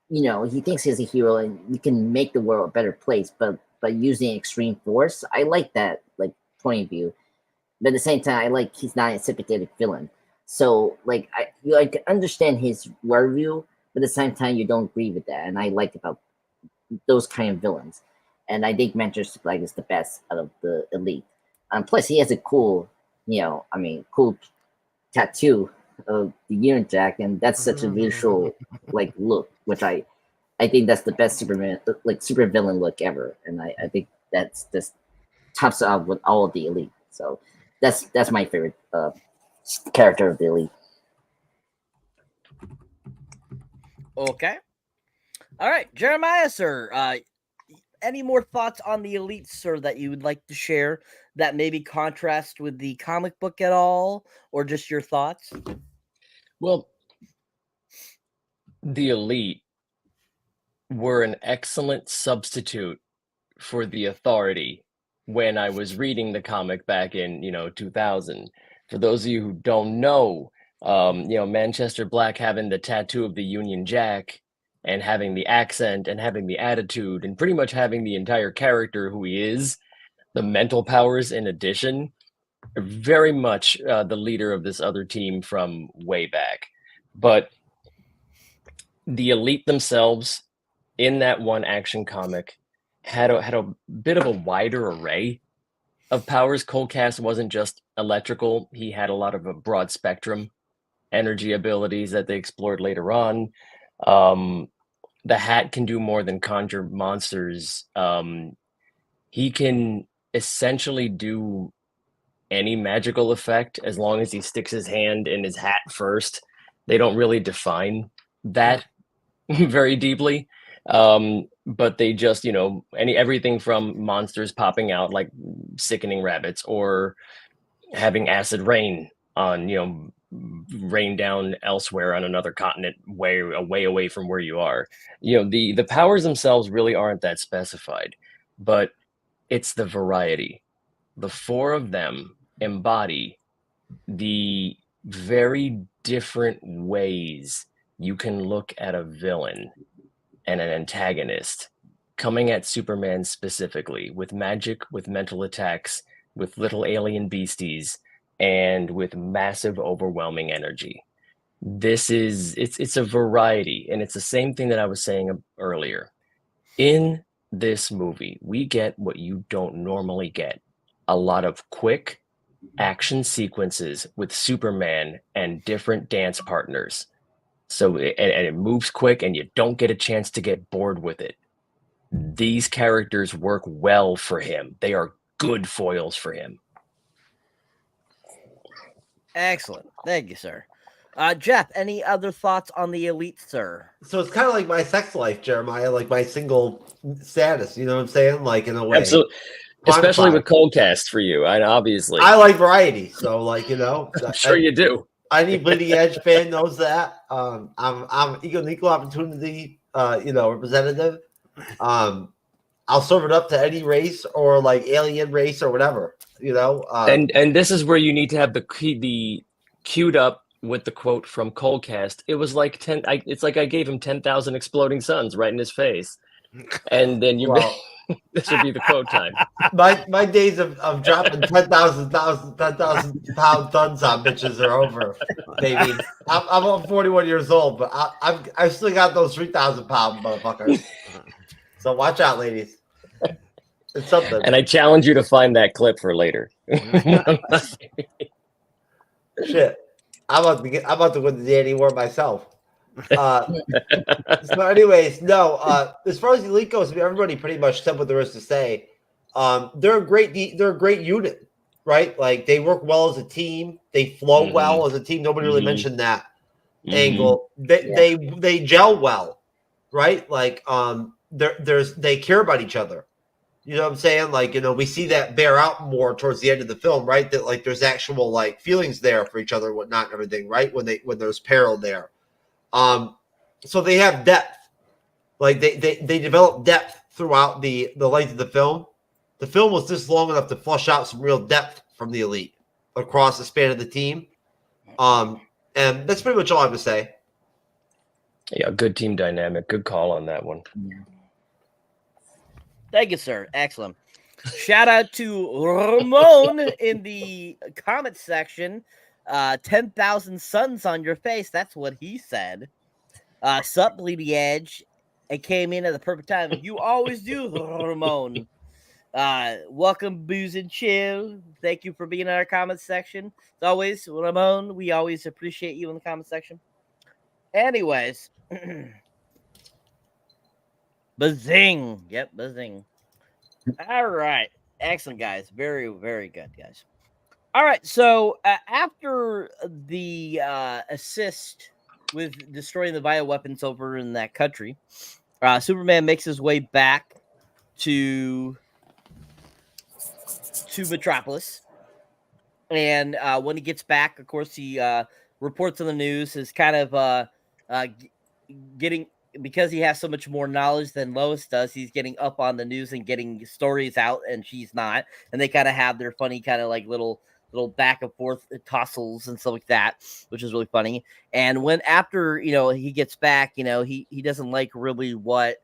He thinks he's a hero, and you can make the world a better place, but by using extreme force. I like that point of view, but at the same time, I like he's not a sympathetic villain. So like I can understand his worldview, but at the same time, you don't agree with that, and I like about those kind of villains. And I think Manchester Black is the best out of the Elite. Plus, he has a cool, cool tattoo of the Union Jack, and that's such a visual look, which I think that's the best Superman super villain look ever, and I think that's just tops it up with all of the Elite. So that's my favorite character of the Elite. Okay. All right, Jeremiah, sir. Any more thoughts on the Elite, sir, that you would like to share that maybe contrast with the comic book at all, or just your thoughts? Well, the Elite were an excellent substitute for the Authority when I was reading the comic back in 2000. For those of you who don't know, Manchester Black having the tattoo of the Union Jack and having the accent and having the attitude and pretty much having the entire character who he is, the mental powers in addition, are very much the leader of this other team from way back. But the Elite themselves in that one action comic had a bit of a wider array of powers. Coldcast wasn't just electrical. He had a lot of a broad spectrum energy abilities that they explored later on. The Hat can do more than conjure monsters. He can essentially do any magical effect as long as he sticks his hand in his hat first. They don't really define that very deeply. But they just, everything from monsters popping out like sickening rabbits, or having acid rain on, rain down elsewhere on another continent way away from where you are. The powers themselves really aren't that specified, but it's the variety. The four of them embody the very different ways you can look at a villain and an antagonist, coming at Superman specifically with magic, with mental attacks, with little alien beasties, and with massive overwhelming energy. It's a variety, and it's the same thing that I was saying earlier. In this movie, we get what you don't normally get: a lot of quick action sequences with Superman and different dance partners. So it moves quick, and you don't get a chance to get bored with it. These characters work well for him. They are good foils for him. Excellent. Thank you, sir. Jeff, any other thoughts on the Elite, sir? So it's kind of like my sex life, Jeremiah, like my single status. You know what I'm saying? Like, in a way. Absolutely. Especially with Coldcast for you, obviously. I like variety, so I'm sure you do. Any Bleeding Edge fan knows that. I'm equal opportunity, representative. I'll serve it up to any race or like alien race or whatever, And this is where you need to have the queued up with the quote from Coldcast. It was like it's like I gave him 10,000 exploding suns right in his face, and then this would be the quote time. My days of dropping 10,000 pound tons on bitches are over, baby. I'm 41 years old, but I've still got those 3,000 pound motherfuckers. So watch out, ladies. It's something. And I challenge you to find that clip for later. Shit, I'm about to win the Danny War myself. So anyways, no, as far as the Elite goes, everybody pretty much said what there is to say. They're a great unit, right? Like, they work well as a team. They flow well as a team. Nobody really mentioned that angle. They gel well, right? Like, they care about each other. You know what I'm saying? Like, we see that bear out more towards the end of the film, right? That like there's actual like feelings there for each other and whatnot and everything, right? When there's peril there. So they have depth. Like they develop depth throughout the length of the film. The film was just long enough to flush out some real depth from the Elite across the span of the team. And that's pretty much all I have to say. Yeah, good team dynamic. Good call on that one. Thank you, sir. Excellent. Shout out to Ramon in the comment section. 10,000 suns on your face. That's what he said. Sup, Bleedy Edge. It came in at the perfect time. You always do, Ramon. Welcome, Booze and Chill. Thank you for being in our comment section. As always, Ramon, we always appreciate you in the comment section. Anyways. Bazing. Yep, bazing. All right. Excellent, guys. Very, very good, guys. All right. So after the assist with destroying the bioweapons over in that country, Superman makes his way back to Metropolis. And when he gets back, of course, he reports on the news, is kind of getting, because he has so much more knowledge than Lois does, he's getting up on the news and getting stories out, and she's not. And they kind of have their funny kind of like little little back and forth tussles and stuff like that, which is really funny. And when after he gets back, he doesn't like really what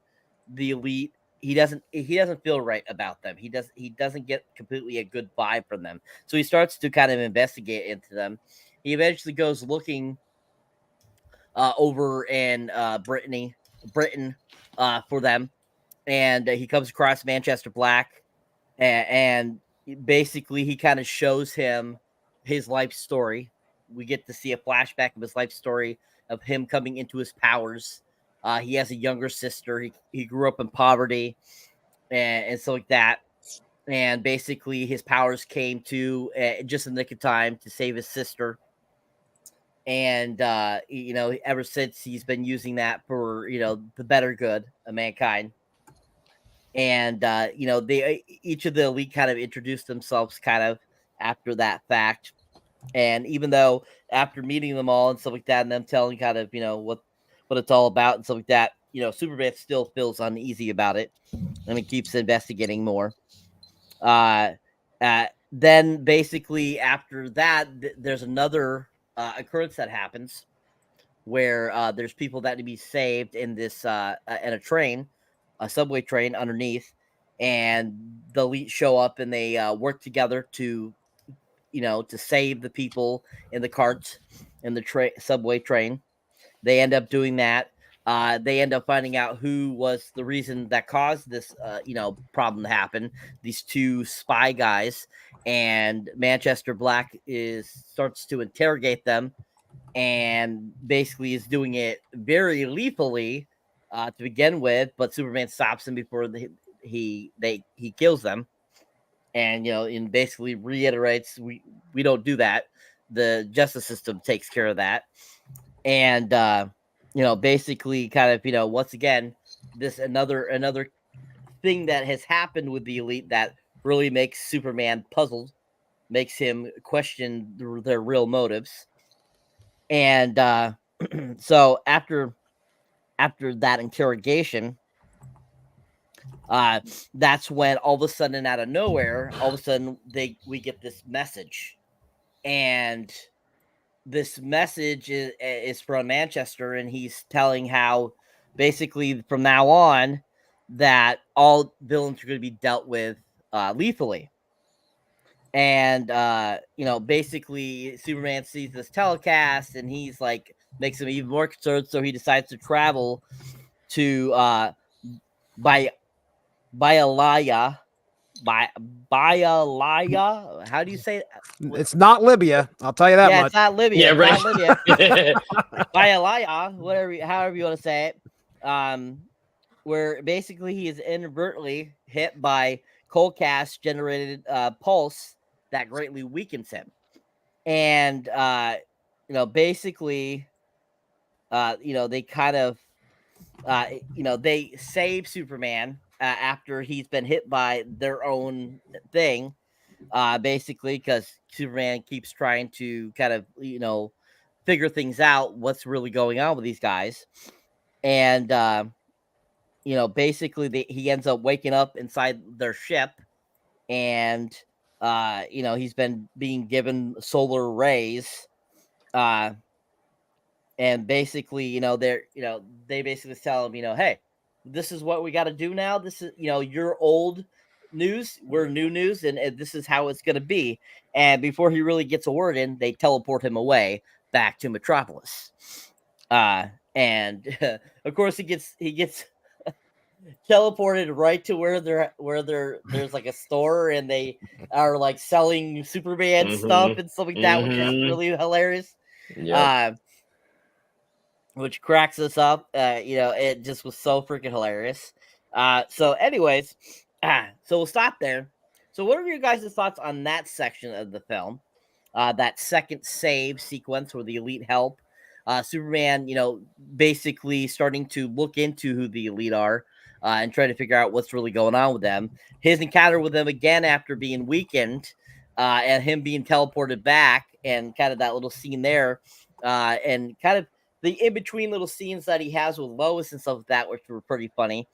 the elite. He doesn't feel right about them. He doesn't get completely a good vibe from them. So he starts to kind of investigate into them. He eventually goes looking over in Britain for them, and he comes across Manchester Black, and basically he kind of shows him his life story. We get to see a flashback of his life story of him coming into his powers. He has a younger sister. He grew up in poverty and so like that. And basically his powers came to just in the nick of time to save his sister. And, ever since he's been using that for, the better good of mankind. And, they each of the elite kind of introduced themselves kind of after that fact. And even though after meeting them all and stuff like that, and them telling kind of, what it's all about and stuff like that, Superman still feels uneasy about it, and he keeps investigating more. Then basically after that, there's another occurrence that happens where there's people that need to be saved in this in a subway train underneath, and the elite show up and they work together to save the people in the carts in the subway train. They end up doing that. They end up finding out who was the reason that caused this, problem to happen. These two spy guys, and Manchester Black starts to interrogate them, and basically is doing it very lethally to begin with. But Superman stops him before he kills them, and and basically reiterates, "We don't do that. The justice system takes care of that." And basically kind of, once again, this another thing that has happened with the elite that really makes Superman puzzled, makes him question their real motives. And so after that interrogation, that's when all of a sudden, out of nowhere, we get this message. And this message is from Manchester, and he's telling how basically from now on that all villains are going to be dealt with lethally. And basically Superman sees this telecast, and he's like, makes him even more concerned, so he decides to travel to Bialaya. How do you say it? It's not Libya. I'll tell you that much. It's not Libya. Yeah, right. Not Libya. Bialaya, however you want to say it. Where basically he is inadvertently hit by cold cast generated pulse that greatly weakens him. And basically they kind of they save Superman after he's been hit by their own thing, basically because Superman keeps trying to kind of figure things out, what's really going on with these guys. And basically he ends up waking up inside their ship, and he's been being given solar rays, and basically they basically tell him, hey, this is what we got to do now. This is, your old news, we're new news, and this is how it's going to be. And before he really gets a word in, they teleport him away back to Metropolis. And of course he gets teleported right to where there's like a store, and they are like selling Superman stuff and stuff like that, which is really hilarious. Yeah. Which cracks us up. It just was so freaking hilarious. So anyways, so we'll stop there. So what are your guys' thoughts on that section of the film? That second save sequence where the elite help Superman, basically starting to look into who the elite are and try to figure out what's really going on with them. His encounter with them again after being weakened, and him being teleported back, and kind of that little scene there, and kind of the in-between little scenes that he has with Lois and stuff like that, which were pretty funny.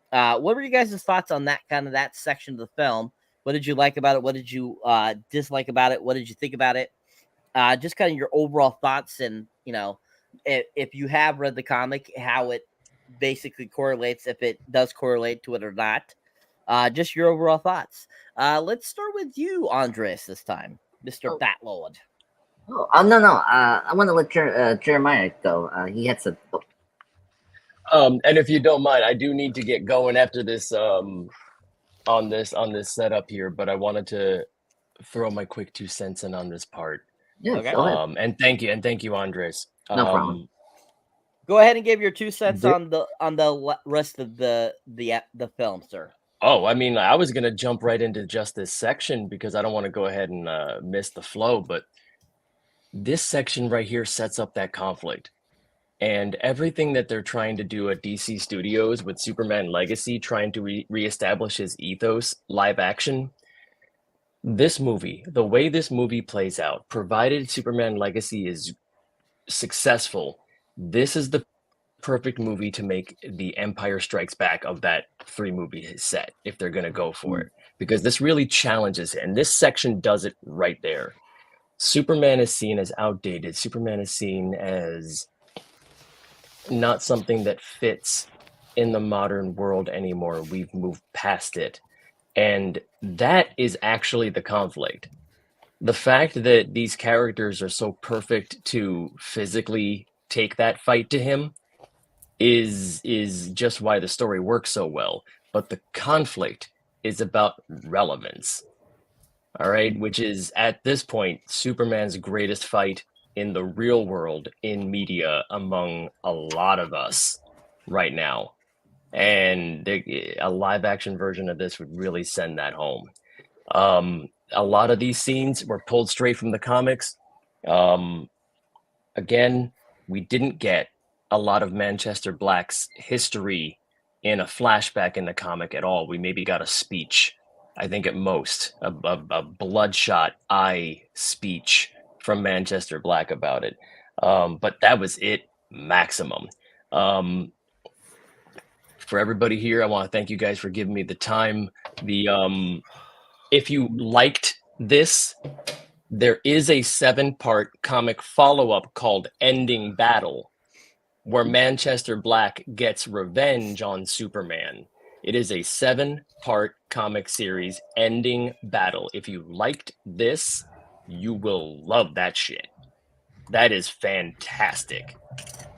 What were you guys' thoughts on that section of the film? What did you like about it? What did you dislike about it? What did you think about it? Just kind of your overall thoughts, and if you have read the comic, how it basically correlates, if it does correlate to it or not. Just your overall thoughts. Let's start with you, Andres, this time, Mr. Batlord. Oh no. I want to let Jeremiah go. He had some. And if you don't mind, I do need to get going after this on this setup here, but I wanted to throw my quick 2 cents in on this part. Yeah, Okay. go ahead. And thank you, Andres. No problem. Go ahead and give your 2 cents on the rest of the film, sir. Oh, I mean, I was gonna jump right into just this section because I don't want to go ahead and miss the flow, but this section right here sets up that conflict. And everything that they're trying to do at DC Studios with Superman Legacy, trying to reestablish his ethos, live action. This movie, the way this movie plays out, provided Superman Legacy is successful, this is the perfect movie to make the Empire Strikes Back of that 3-movie set, if they're going to go for it. Because this really challenges it. And this section does it right there. Superman is seen as outdated. Superman is seen as not something that fits in the modern world anymore. We've moved past it. And that is actually the conflict. The fact that these characters are so perfect to physically take that fight to him is just why the story works so well. But the conflict is about relevance. All right, which is at this point Superman's greatest fight in the real world, in media, among a lot of us right now. And a live action version of this would really send that home. A lot of these scenes were pulled straight from the comics. Again, we didn't get a lot of Manchester Black's history in a flashback in the comic at all. We maybe got a speech, I think at most, a bloodshot eye speech from Manchester Black about it. But that was it, maximum. For everybody here, I want to thank you guys for giving me the time. If you liked this, there is a 7-part comic follow-up called Ending Battle, where Manchester Black gets revenge on Superman. It is a 7-part comic series, Ending Battle. If you liked this, you will love that shit. That is fantastic.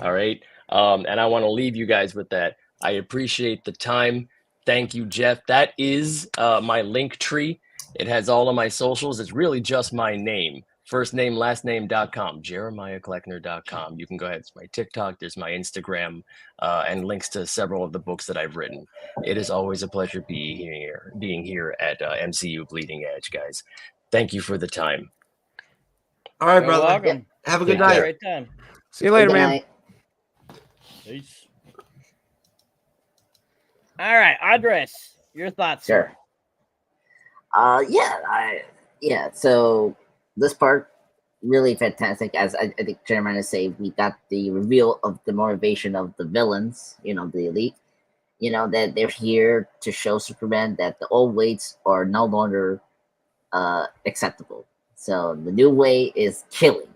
All right. And I want to leave you guys with that. I appreciate the time. Thank you, Jeff. That is my link tree. It has all of my socials. It's really just my name. First name, last name.com, JeremiahKleckner.com. You can go ahead. It's my TikTok. There's my Instagram and links to several of the books that I've written. It is always a pleasure being here at MCU Bleeding Edge, guys. Thank you for the time. All right, You're brother. welcome. Have a good Have a night. great time. See you later, Good man. night. Peace. All right, Andres, your thoughts, sir. Sure. So this part really fantastic. As I think Jeremiah said, we got the reveal of the motivation of the villains, the elite, that they're here to show Superman that the old ways are no longer acceptable. So the new way is killing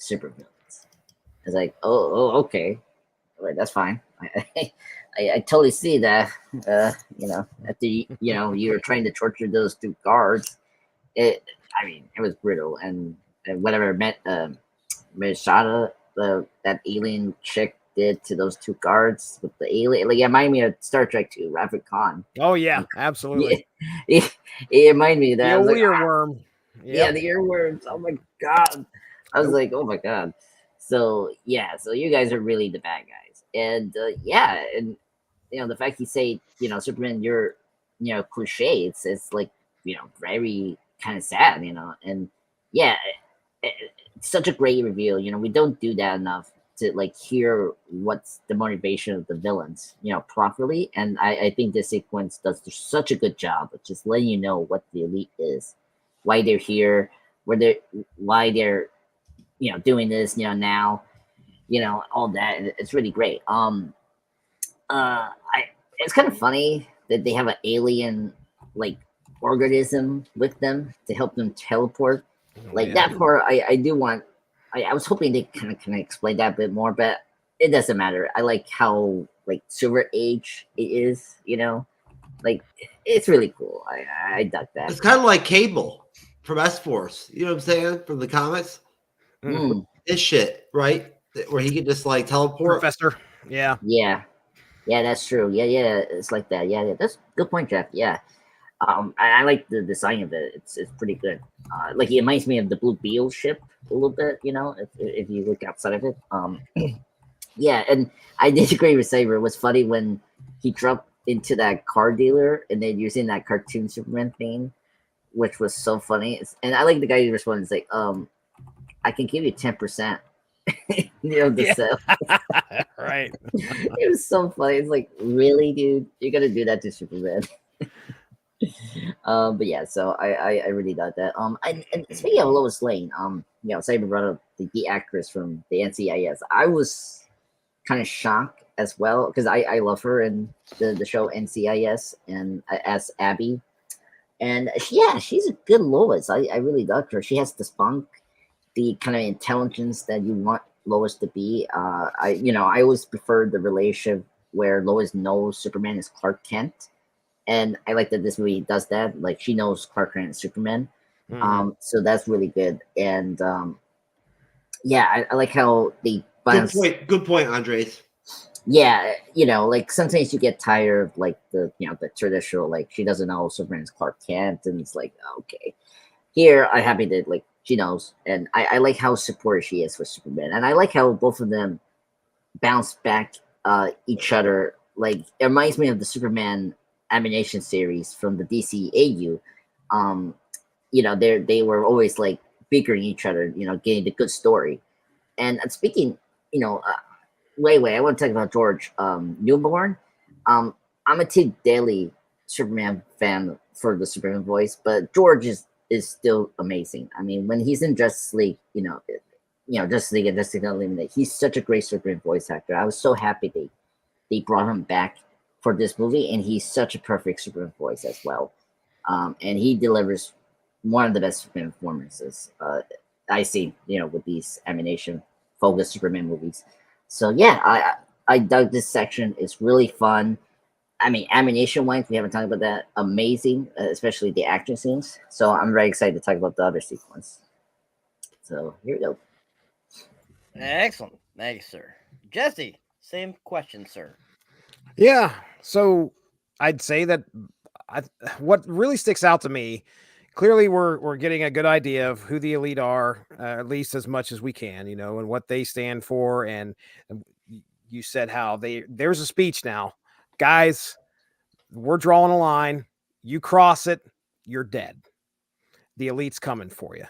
supervillains. It's like, okay. All right, that's fine. I totally see that. After you were trying to torture those 2 guards, it was brutal. And whatever Mishada, that alien chick did to those 2 guards with the alien, like it reminded me of Star Trek 2, Rafik Khan. Oh yeah, absolutely. It reminded me of that. The earworm. Yeah, the earworms. Oh my god. I was like, oh my god. So you guys are really the bad guys. And the fact you say, Superman, you're cliche, it's like, very kind of sad, and it's such a great reveal. We don't do that enough to like hear what's the motivation of the villains, properly. And I think this sequence does such a good job of just letting you know what the elite is, why they're here, why they're doing this, now, all that. It's really great. It's kind of funny that they have an alien like organism with them to help them teleport. Like Yeah. that part, I do want. I was hoping they kind of explain that a bit more, but it doesn't matter. I like how like Silver Age it is. Like it's really cool. I dug that. It's kind of like Cable from S-Force. You know what I'm saying? From the comics. Mm, This shit, right? Where he could just like teleport. Professor. Yeah. yeah, that's true. Yeah, it's like that. Yeah, that's a good point, Jeff. Yeah. I like the design of it. It's pretty good. Like it reminds me of the Blue Beetle ship a little bit. If you look outside of it. Yeah, and I did agree with Saber. It was funny when he dropped into that car dealer and then using that cartoon Superman theme, which was so funny. And I like the guy who responds like, I can give you 10%. The sale. Right. It was so funny. It's like, really, dude, you're gonna do that to Superman? But yeah, so I really got that. And speaking of Lois Lane, Saber brought up the actress from the NCIS. I was kind of shocked as well because I love her in the show NCIS and as Abby, and she's a good Lois. I really loved her. She has the spunk, the kind of intelligence that you want Lois to be. I always preferred the relationship where Lois knows Superman is Clark Kent. And I like that this movie does that. Like she knows Clark Kent and Superman. So that's really good. And I like how they balance. Good point, Andres. Yeah, like sometimes you get tired of like the traditional, like she doesn't know Superman's Clark Kent, and it's like, okay. Here I'm happy that like she knows, and I like how supportive she is for Superman. And I like how both of them bounce back each other. Like it reminds me of the Superman animation series from the DCAU. They were always like bickering each other, getting the good story. And speaking, wait, I want to talk about George Newborn. I'm a Team Daily Superman fan for the Superman voice, but George is still amazing. I mean, when he's in Justice League, Justice League and Justice League Unlimited, he's such a great Superman voice actor. I was so happy they brought him back for this movie, and he's such a perfect Superman voice as well. And he delivers one of the best Superman performances I see, with these animation focused Superman movies. So yeah, I dug this section. It's really fun. I mean, animation wise, we haven't talked about that. Amazing, especially the action scenes. So I'm very excited to talk about the other sequence. So here we go. Excellent. Thank you, sir. Jesse, same question, sir. Yeah. So I'd say that what really sticks out to me, clearly we're getting a good idea of who the Elite are, at least as much as we can, and what they stand for. And you said how there's a speech now. Guys, we're drawing a line. You cross it, you're dead. The Elite's coming for you.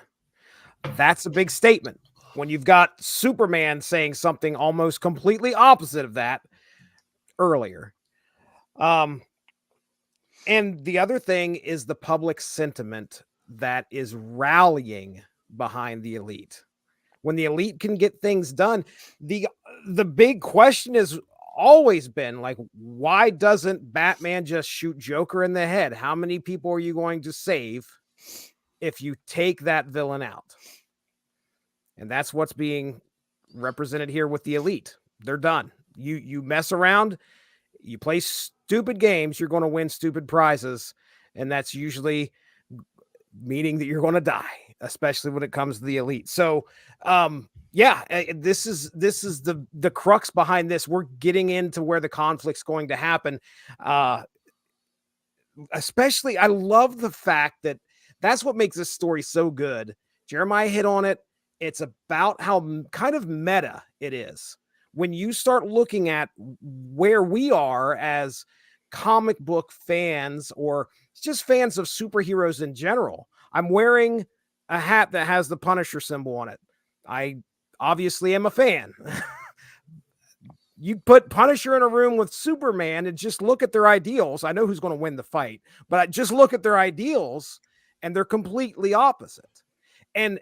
That's a big statement. When you've got Superman saying something almost completely opposite of that earlier. And the other thing is the public sentiment that is rallying behind the Elite. When the Elite can get things done, the big question has always been like, why doesn't Batman just shoot Joker in the head? How many people are you going to save if you take that villain out? And that's what's being represented here with the Elite. They're done. You mess around, you play stupid games, you're going to win stupid prizes, and that's usually meaning that you're going to die, especially when it comes to the Elite. So, this is the crux behind this. We're getting into where the conflict's going to happen. Especially, I love the fact that that's what makes this story so good. Jeremiah hit on it. It's about how kind of meta it is. When you start looking at where we are as comic book fans or just fans of superheroes in general, I'm wearing a hat that has the Punisher symbol on it. I obviously am a fan. You put Punisher in a room with Superman and just look at their ideals. I know who's going to win the fight, but just look at their ideals and they're completely opposite. And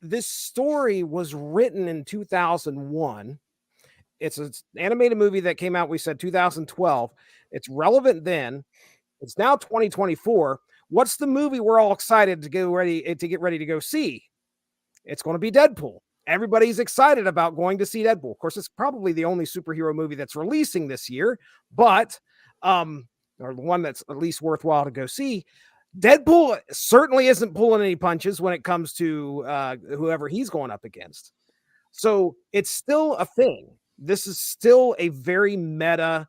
this story was written in 2001. It's an animated movie that came out, we said 2012. It's relevant then. It's now 2024. what's the movie we're all excited to get ready to go see? It's going to be Deadpool. Everybody's excited about going to see Deadpool. Of course, it's probably the only superhero movie that's releasing this year, but or the one that's at least worthwhile to go see. Deadpool certainly isn't pulling any punches when it comes to whoever he's going up against. So it's still a thing. This is still a very meta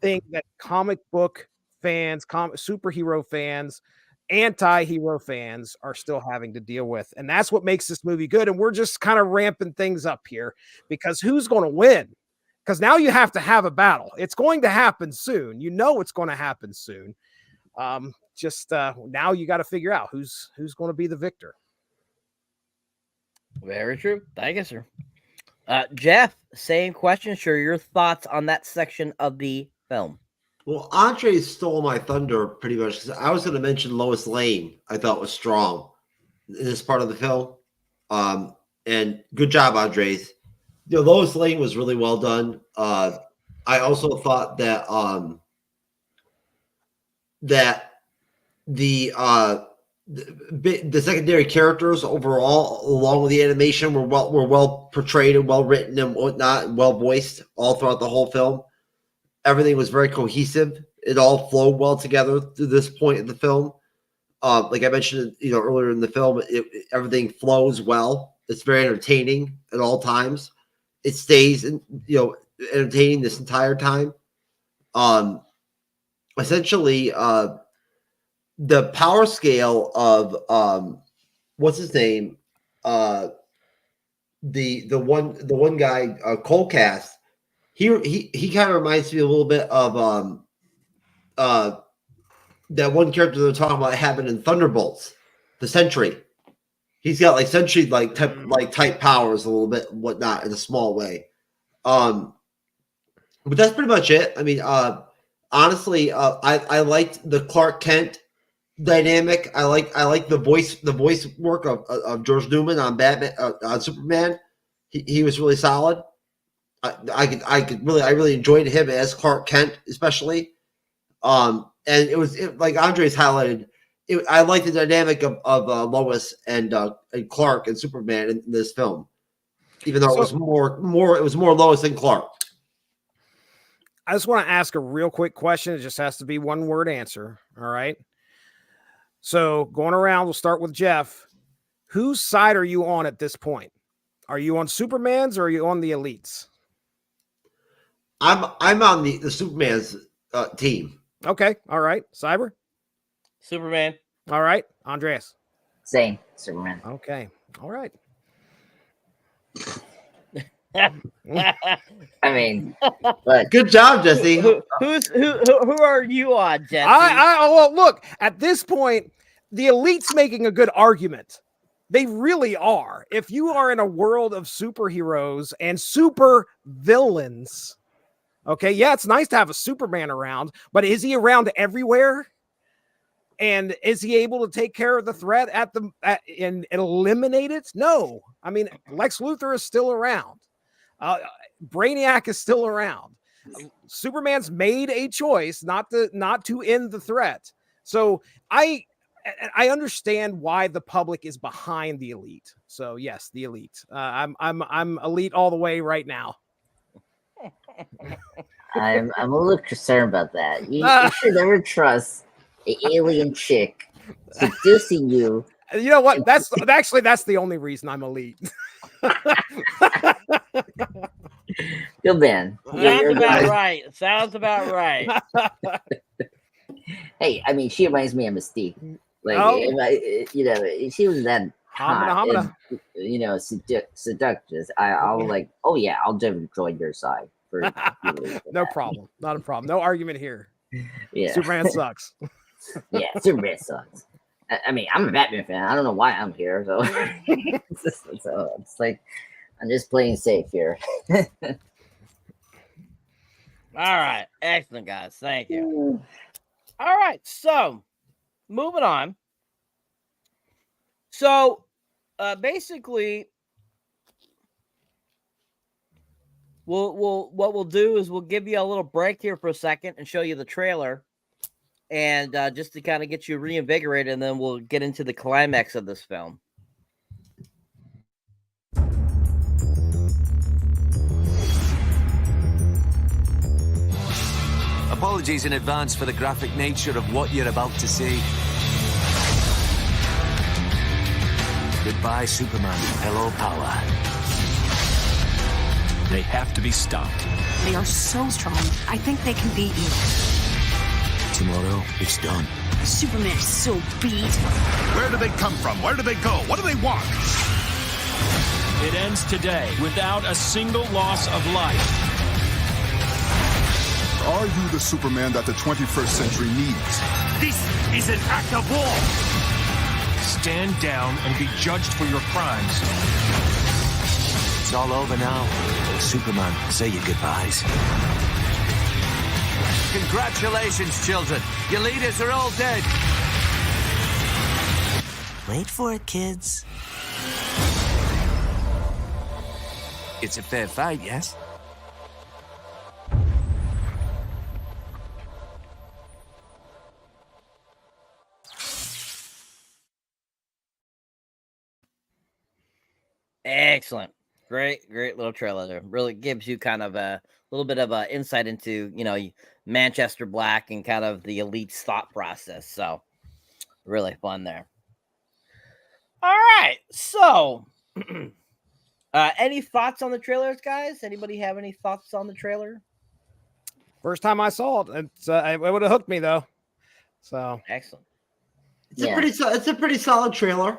thing that comic book fans, superhero fans, anti-hero fans are still having to deal with. And that's what makes this movie good. And we're just kind of ramping things up here because who's going to win? Because now you have to have a battle. It's going to happen soon. You know it's going to happen soon. Now you got to figure out who's going to be the victor. Very true. Thank you, sir. Jeff, same question. Share your thoughts on that section of the film. Well, Andre stole my thunder pretty much because I was going to mention Lois Lane. I thought was strong in this part of the film, and good job, Andres. Lois Lane was really well done. I also thought that the secondary characters overall, along with the animation, were well portrayed and well written and whatnot, and well voiced all throughout the whole film. Everything was very cohesive. It all flowed well together to this point in the film. Like I mentioned, earlier in the film, everything flows well. It's very entertaining at all times. It stays, entertaining this entire time. Essentially, the power scale of what's his name, the one guy, Colcast. He kind of reminds me a little bit of that one character they're talking about having in Thunderbolts, the Sentry. He's got like Sentry type powers a little bit, whatnot, in a small way. But that's pretty much it. I mean, honestly, I liked the Clark Kent dynamic. I like the voice work of George Newman on Batman, on Superman. He was really solid. I really enjoyed him as Clark Kent, especially. And it was like Andres highlighted. I like the dynamic of Lois and Clark and Superman in this film, even though it was more Lois than Clark. I just want to ask a real quick question. It just has to be one word answer. All right. So going around, we'll start with Jeff. Whose side are you on at this point? Are you on Superman's or are you on the Elites? I'm on the Superman's team. Okay. All right. Cyber? Superman. All right. Andreas? Same. Superman. Okay. All right. I mean, but good job, Jesse. Who are you on, Jesse? Well, look, at this point, the Elite's making a good argument. They really are. If you are in a world of superheroes and super villains, okay, yeah, it's nice to have a Superman around, but is he around everywhere? And is he able to take care of the threat and eliminate it? No. I mean, Lex Luthor is still around. Brainiac is still around. Superman's made a choice not to end the threat. So I understand why the public is behind the Elite. So yes, the Elite. I'm Elite all the way right now. I'm a little concerned about that. You should never trust an alien chick seducing you. You know what? That's the only reason I'm Elite. Good man. Sounds about right. Hey, I mean, she reminds me of Mystique. Like, she was that hot, and, seductive. I'll like, oh yeah, I'll definitely join your side. No problem. Not a problem. No argument here. Yeah. Superman sucks. Yeah, Superman sucks. I mean, I'm a Batman fan. I don't know why I'm here. So, so it's like I'm just playing safe here. All right. Excellent, guys. Thank you. All right. So, moving on. So, basically, what we'll do is we'll give you a little break here for a second and show you the trailer and just to kind of get you reinvigorated, and then we'll get into the climax of this film. Apologies in advance for the graphic nature of what you're about to see. Goodbye, Superman. Hello, power. They have to be stopped. They are so strong. I think they can beat you. Tomorrow, it's done. Superman is so beat. Where do they come from? Where do they go? What do they want? It ends today without a single loss of life. Are you the Superman that the 21st century needs? This is an act of war. Stand down and be judged for your crimes. It's all over now. Superman, say your goodbyes. Congratulations, children. Your leaders are all dead. Wait for it, kids. It's a fair fight, yes? Excellent. Great little trailer there. Really gives you kind of a little bit of a insight into, Manchester Black and kind of the Elite's thought process. So really fun there. All right. So any thoughts on the trailers, guys? Anybody have any thoughts on the trailer? First time I saw it, it would have hooked me though. So excellent. It's a pretty solid trailer.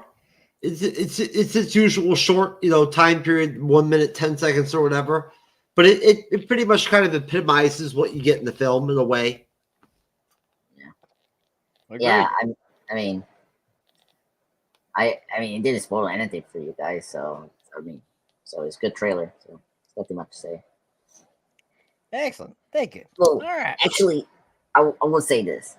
It's its usual short, time period, 1 minute, 10 seconds or whatever. But it pretty much kind of epitomizes what you get in the film in a way. Yeah, I mean, it didn't spoil anything for you guys, so so it's a good trailer. So there's nothing much to say. Excellent, thank you. Well, all right. Actually, I will say this: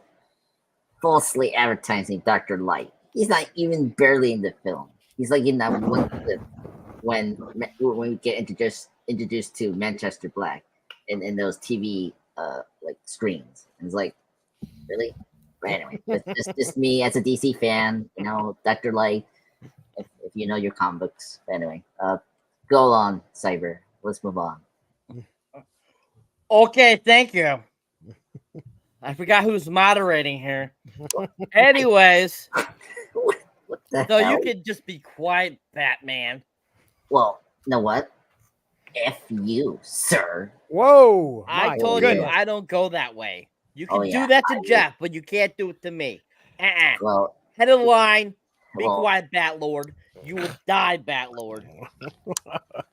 falsely advertising Dr. Light. He's not even barely in the film. He's like in that one clip when we get introduced to Manchester Black in those TV like screens. And it's like, really? But anyway, that's just me as a DC fan, Dr. Light, if you know your comic books. Anyway, go on, Cyber. Let's move on. Okay, thank you. I forgot who's moderating here. Anyways, so hell? you could just be quiet, Batman. Well, you know what? F you, sir. Whoa! I told you I don't go that way. You can do that to Jeff, but you can't do it to me. Well, head of the line. Be quiet, Batlord. You will die, Batlord.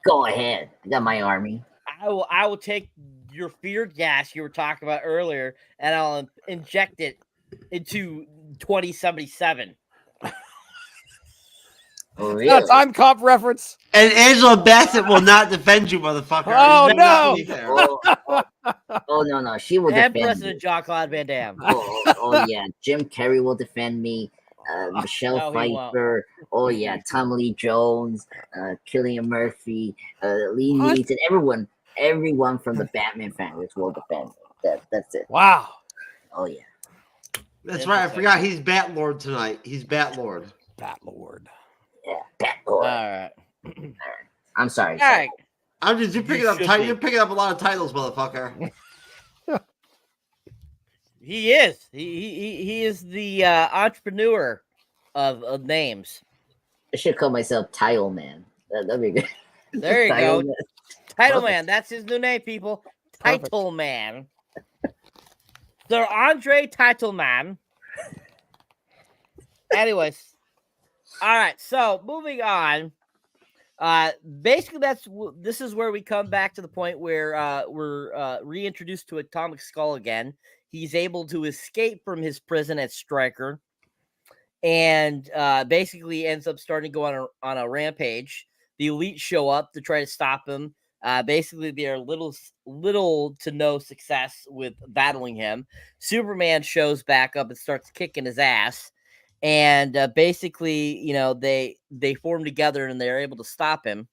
Go ahead. I got my army. I will take your fear gas you were talking about earlier, and I'll inject it into 2077. Oh, really? Time cop reference. And Angela Bassett will not defend you, motherfucker. Oh, no. Oh, no. She will and defend President me. Jean-Claude Van Damme. Oh, yeah. Jim Carrey will defend me. Michelle Pfeiffer. Oh, yeah. Tom Lee Jones. Cillian Murphy. Lee Needs. And everyone from the Batman families will defend me. That's it. Wow. Oh, yeah. That's right. I forgot he's Batlord tonight. He's Batlord. Batlord. Yeah, Batlord. All right. I'm sorry. All right. You're picking up a lot of titles, motherfucker. He is. He is the entrepreneur of names. I should call myself Tile Man. That'd be good. There you Title go. Man. Title Man. That's his new name, people. Title Man. Sir Andre Title Man. Anyways. All right. So moving on. Basically, this is where we come back to the point where we're reintroduced to Atomic Skull again. He's able to escape from his prison at Stryker, and basically ends up starting to go on a rampage. The Elite show up to try to stop him. Basically, they are little to no success with battling him. Superman shows back up and starts kicking his ass. And basically, they form together and they're able to stop him.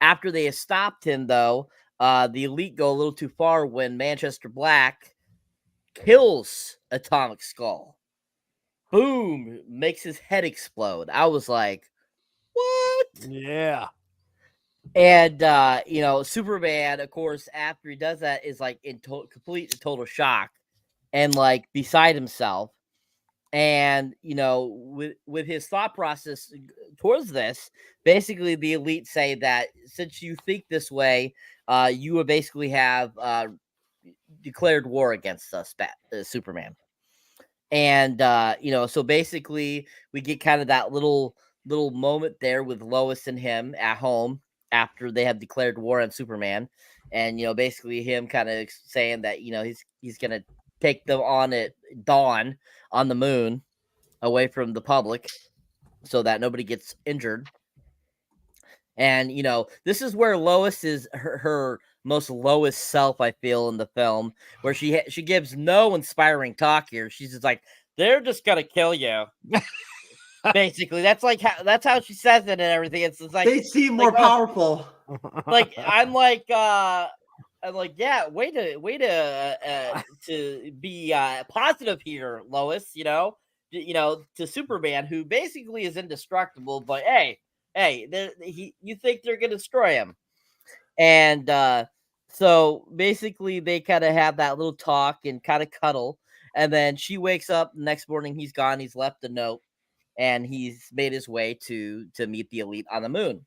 After they have stopped him, though, the Elite go a little too far when Manchester Black kills Atomic Skull. Boom, makes his head explode. I was like, what? Yeah. And Superman, of course, after he does that, is like in complete and total shock and like beside himself. And with his thought process towards this, basically the elite say that since you think this way, you will basically have declared war against us, Superman. And so basically we get kind of that little moment there with Lois and him at home after they have declared war on Superman, and basically him kind of saying that he's gonna take them on at dawn on the moon away from the public so that nobody gets injured. And this is where Lois is her most lowest self, I feel, in the film, where she gives no inspiring talk here. She's just like, they're just gonna kill you. Basically, that's how she says it and everything. It's like they seem more powerful. Like I'm like, yeah, way to be positive here, Lois. To Superman, who basically is indestructible, but hey, you think they're gonna destroy him, and so basically they kind of have that little talk and kind of cuddle, and then she wakes up the next morning. He's gone. He's left a note. And he's made his way to meet the elite on the moon.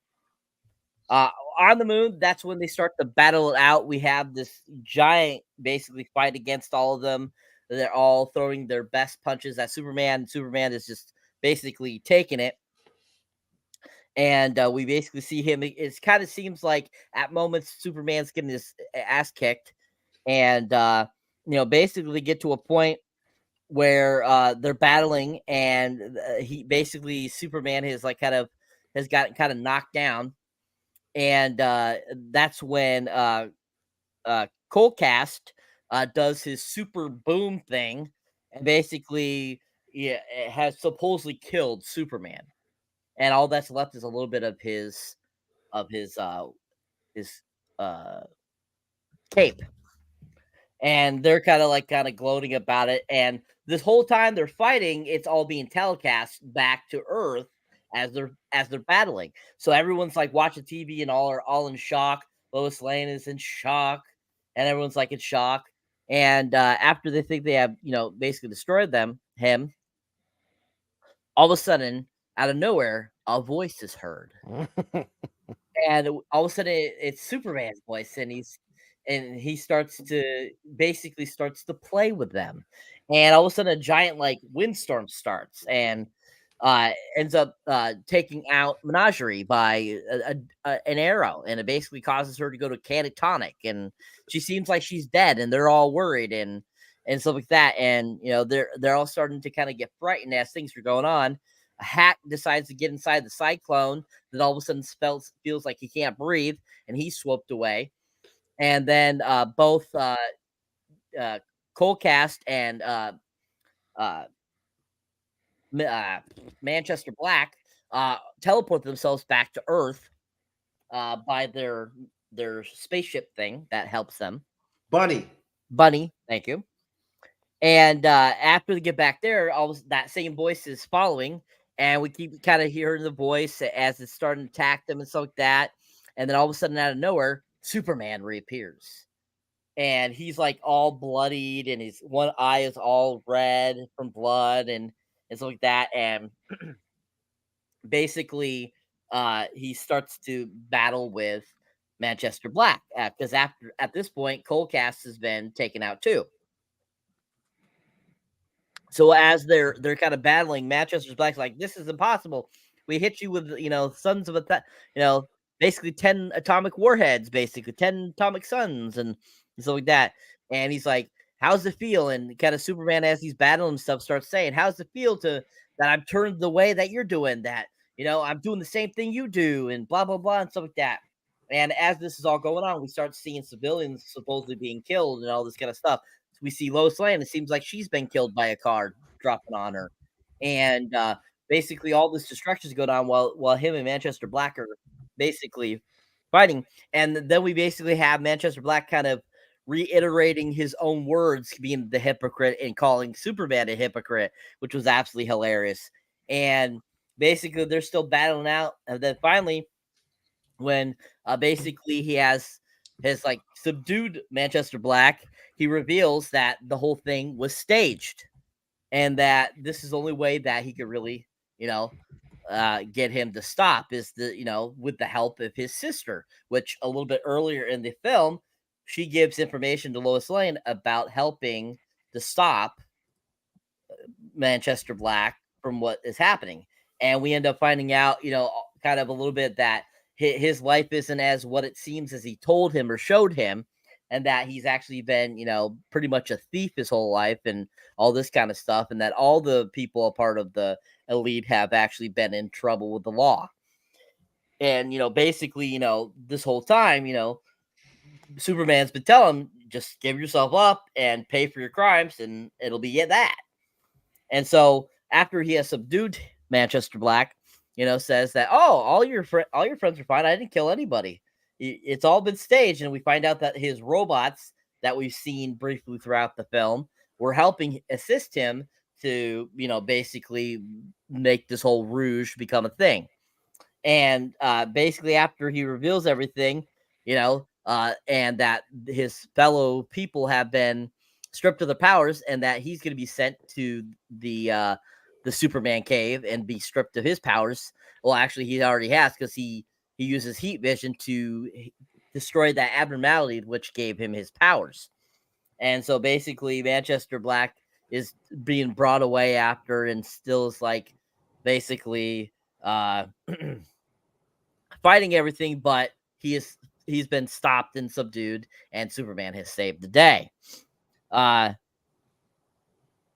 On the moon, that's when they start to battle it out. We have this giant, basically, fight against all of them. They're all throwing their best punches at Superman. Superman is just basically taking it. And we basically see him. It kind of seems like at moments Superman's getting his ass kicked. And, basically get to a point where they're battling, and Superman has gotten kind of knocked down, and that's when Coldcast does his super boom thing, and basically it has supposedly killed Superman, and all that's left is a little bit of his cape. And they're kind of gloating about it. And this whole time they're fighting, it's all being telecast back to Earth as they're battling. So everyone's like watching TV and all in shock. Lois Lane is in shock, and everyone's like in shock. And after they think they have basically destroyed him, all of a sudden, out of nowhere, a voice is heard, and all of a sudden it's Superman's voice, and he starts to play with them, and all of a sudden a giant windstorm starts and ends up taking out Menagerie by an arrow, and it basically causes her to go to catatonic, and she seems like she's dead, and they're all worried and stuff like that, and they're all starting to kind of get frightened as things are going on. Hack decides to get inside the cyclone that all of a sudden feels like he can't breathe, and he's swooped away. And then both Coldcast and Manchester Black teleport themselves back to Earth by their spaceship thing that helps them. Bunny, thank you. And after they get back there, that same voice is following, and we keep kind of hearing the voice as it's starting to attack them and stuff like that. And then all of a sudden, out of nowhere, Superman reappears, and he's like all bloodied, and his one eye is all red from blood and stuff like that. And basically, he starts to battle with Manchester Black because at this point, Coldcast has been taken out too. So as they're kind of battling, Manchester Black's like, "This is impossible. We hit you with sons of a basically 10 atomic warheads, basically 10 atomic suns and stuff like that." And he's like, "How's it feel?" And kind of Superman, as he's battling and stuff, starts saying, "How's it feel that I'm turned the way that you're doing? That I'm doing the same thing you do, and blah blah blah and stuff like that." And as this is all going on, we start seeing civilians supposedly being killed and all this kind of stuff. So we see Lois Lane. It seems like she's been killed by a car dropping on her, and basically all this destruction is going on while him and Manchester Black are basically fighting. And then we basically have Manchester Black kind of reiterating his own words, being the hypocrite and calling Superman a hypocrite, which was absolutely hilarious. And basically, they're still battling out. And then finally, when basically he has like subdued Manchester Black, he reveals that the whole thing was staged, and that this is the only way that he could really, get him to stop is with the help of his sister, which a little bit earlier in the film, she gives information to Lois Lane about helping to stop Manchester Black from what is happening. And we end up finding out, kind of a little bit that his life isn't as what it seems as he told him or showed him, and that he's actually been, pretty much a thief his whole life and all this kind of stuff, and that all the people a part of the elite have actually been in trouble with the law. And, basically, this whole time, Superman's been telling him, just give yourself up and pay for your crimes, and it'll be that. And so after he has subdued Manchester Black, says that, all your friends are fine. I didn't kill anybody. It's all been staged. And we find out that his robots that we've seen briefly throughout the film were helping assist him to, basically make this whole rouge become a thing. And basically after he reveals everything, and that his fellow people have been stripped of their powers, and that he's going to be sent to the Superman cave and be stripped of his powers. Well, actually, he already has, because he uses heat vision to destroy that abnormality which gave him his powers. And so basically, Manchester Black is being brought away after, and still is like basically fighting everything, but he's been stopped and subdued, and Superman has saved the day.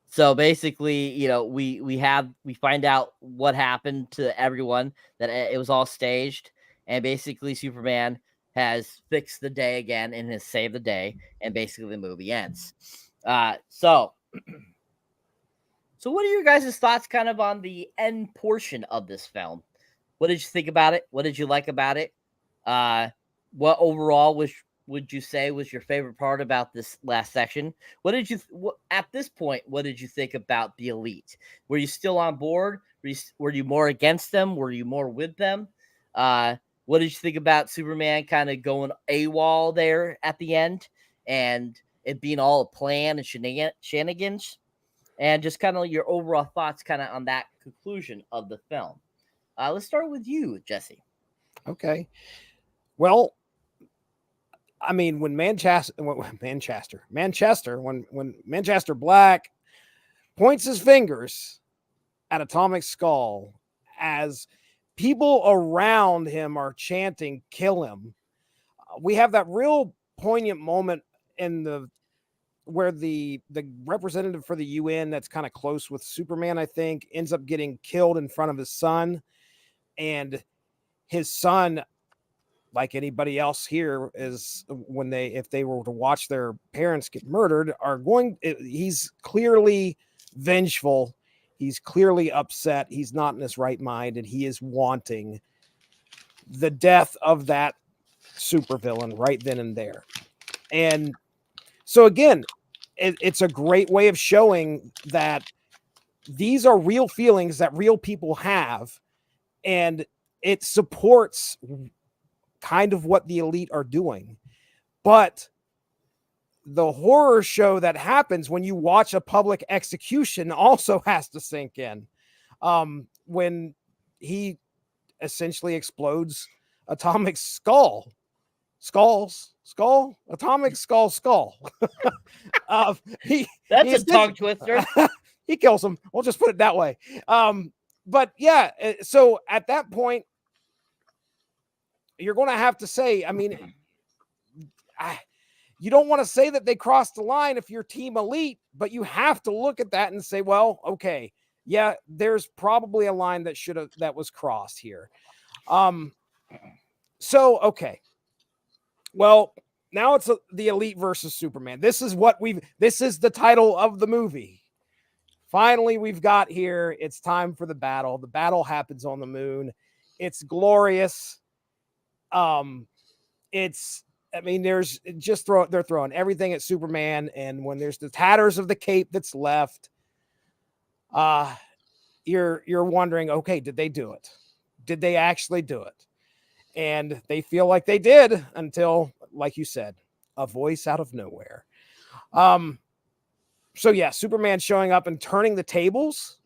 So basically, we find out what happened to everyone, that it was all staged, and basically Superman has fixed the day again and has saved the day, and basically the movie ends. So what are your guys' thoughts kind of on the end portion of this film? What did you think about it? What did you like about it? What overall would you say was your favorite part about this last section? At this point, what did you think about the elite? Were you still on board? Were you more against them? Were you more with them? What did you think about Superman kind of going AWOL there at the end, and it being all a plan and shenanigans? And just kind of your overall thoughts kind of on that conclusion of the film. Let's start with you, Jesse. Okay. Well, I mean, when Manchester, when Manchester Black points his fingers at Atomic Skull as people around him are chanting, kill him, we have that real poignant moment where the representative for the UN that's kind of close with Superman, I think, ends up getting killed in front of his son. And his son, like anybody else here, is if they were to watch their parents get murdered, he's clearly vengeful. He's clearly upset. He's not in his right mind, and he is wanting the death of that supervillain right then and there. And so again, it's a great way of showing that these are real feelings that real people have, and it supports kind of what the elite are doing. But the horror show that happens when you watch a public execution also has to sink in. When he essentially explodes Atomic Skull. Atomic Skull. That's a tongue twister. He kills him. We'll just put it that way. But yeah, so at that point, you're going to have to say, I mean, you don't want to say that they crossed the line if you're Team Elite, but you have to look at that and say, well, okay, yeah, there's probably a line that was crossed here. So, okay. Well, now it's the Elite versus Superman. This is the title of the movie. Finally, we've got here. It's time for the battle. The battle happens on the moon. It's glorious. It's I mean, they're throwing everything at Superman, and when there's the tatters of the cape that's left, you're wondering, okay, did they do it? Did they actually do it? And they feel like they did until, like you said, a voice out of nowhere. So yeah, Superman showing up and turning the tables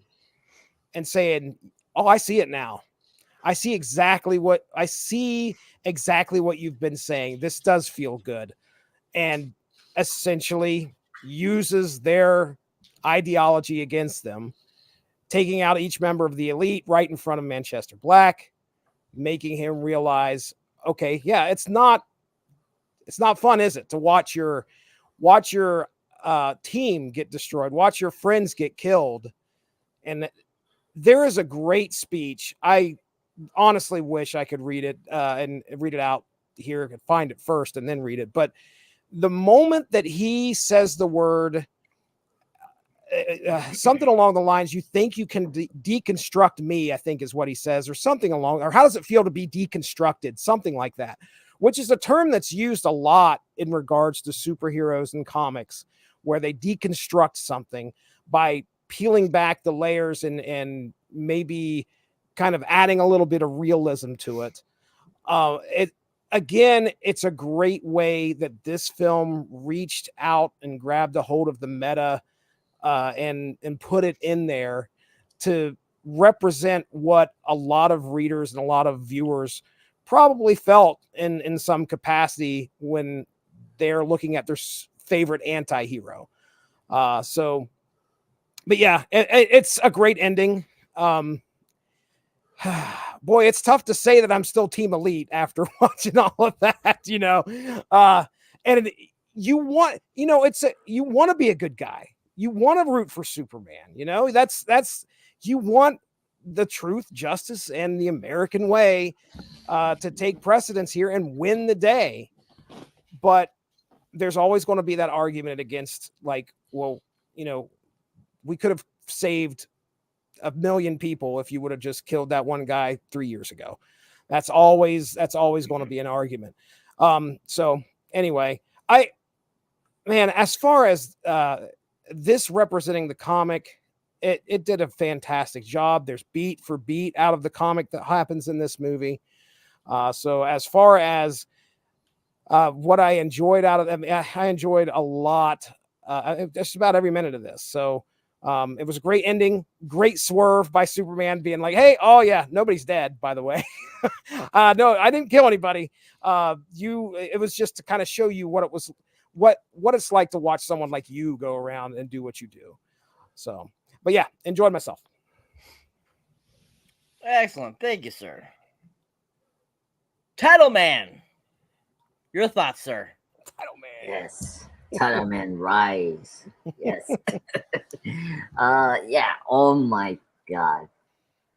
and saying, "Oh, I see it now. I see exactly what you've been saying. This does feel good." And essentially uses their ideology against them, taking out each member of the elite right in front of Manchester Black, making him realize, okay, yeah, it's not fun, is it, to watch your team get destroyed, watch your friends get killed. And there is a great speech. I honestly wish I could read it and read it out here. I could find it first and then read it. But the moment that he says the word, something along the lines, "You think you can deconstruct me," I think is what he says, or something along, or "How does it feel to be deconstructed?" Something like that, which is a term that's used a lot in regards to superheroes and comics, where they deconstruct something by peeling back the layers and maybe kind of adding a little bit of realism to it. It's a great way that this film reached out and grabbed a hold of the meta and put it in there to represent what a lot of readers and a lot of viewers probably felt in some capacity when they're looking at their favorite anti-hero. But yeah, it's a great ending. Boy, it's tough to say that I'm still Team Elite after watching all of that, you know. And you want to be a good guy. You want to root for Superman, you know. That's you want the truth, justice, and the American way to take precedence here and win the day. But there's always going to be that argument against, like, well, you know, we could have saved 1 million people if you would have just killed that one guy 3 years ago. That's always going to be an argument. So anyway, as far as this representing the comic, it did a fantastic job. There's beat for beat out of the comic that happens in this movie. So as far as what I enjoyed out of them, I enjoyed a lot, just about every minute of this. So it was a great ending, great swerve by Superman being like, "Hey, oh yeah, nobody's dead, by the way." No, I didn't kill anybody. It was just to kind of show you what it was, what it's like to watch someone like you go around and do what you do. So, but yeah, enjoyed myself. Excellent. Thank you, sir. Title Man. Your thoughts, sir. Title Man. Yes. Title Man Rise. Yes. Yeah. Oh my God.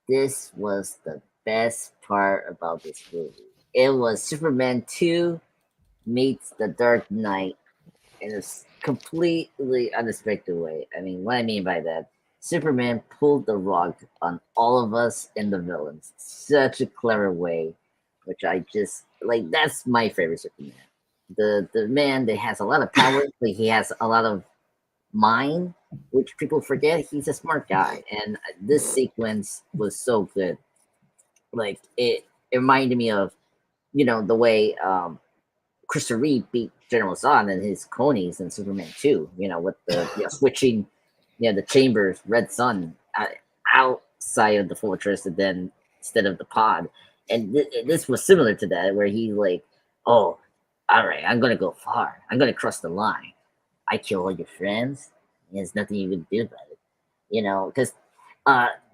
This was the best part about this movie. It was Superman 2 meets The Dark Knight in a completely unexpected way. I mean, what I mean by that, Superman pulled the rug on all of us and the villains. Such a clever way, which I just like. That's my favorite Superman. The man that has a lot of power, like he has a lot of mind, which people forget. He's a smart guy, and this sequence was so good. Like it reminded me of, you know, the way Christopher Reeve beat General Zod and his cronies in Superman 2. You know, with the switching, the chambers, Red Sun outside of the fortress, and then instead of the pod. And this was similar to that, where he's like, "Oh, all right, I'm gonna go far. I'm gonna cross the line. I kill all your friends. There's nothing you can do about it." You know, because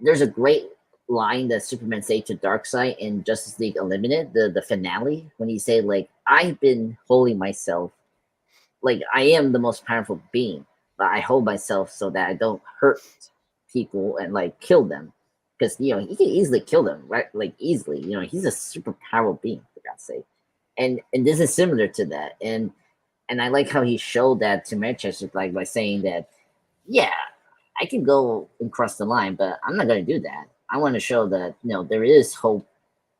there's a great line that Superman say to Darkseid in Justice League Unlimited, the finale, when he say, like, "I've been holding myself, like I am the most powerful being, but I hold myself so that I don't hurt people and like kill them, because he can easily kill them, right? Like easily. He's a super powerful being, for God's sake." And this is similar to that, and I like how he showed that to Manchester by saying that, yeah, I can go and cross the line, but I'm not going to do that. I want to show that there is hope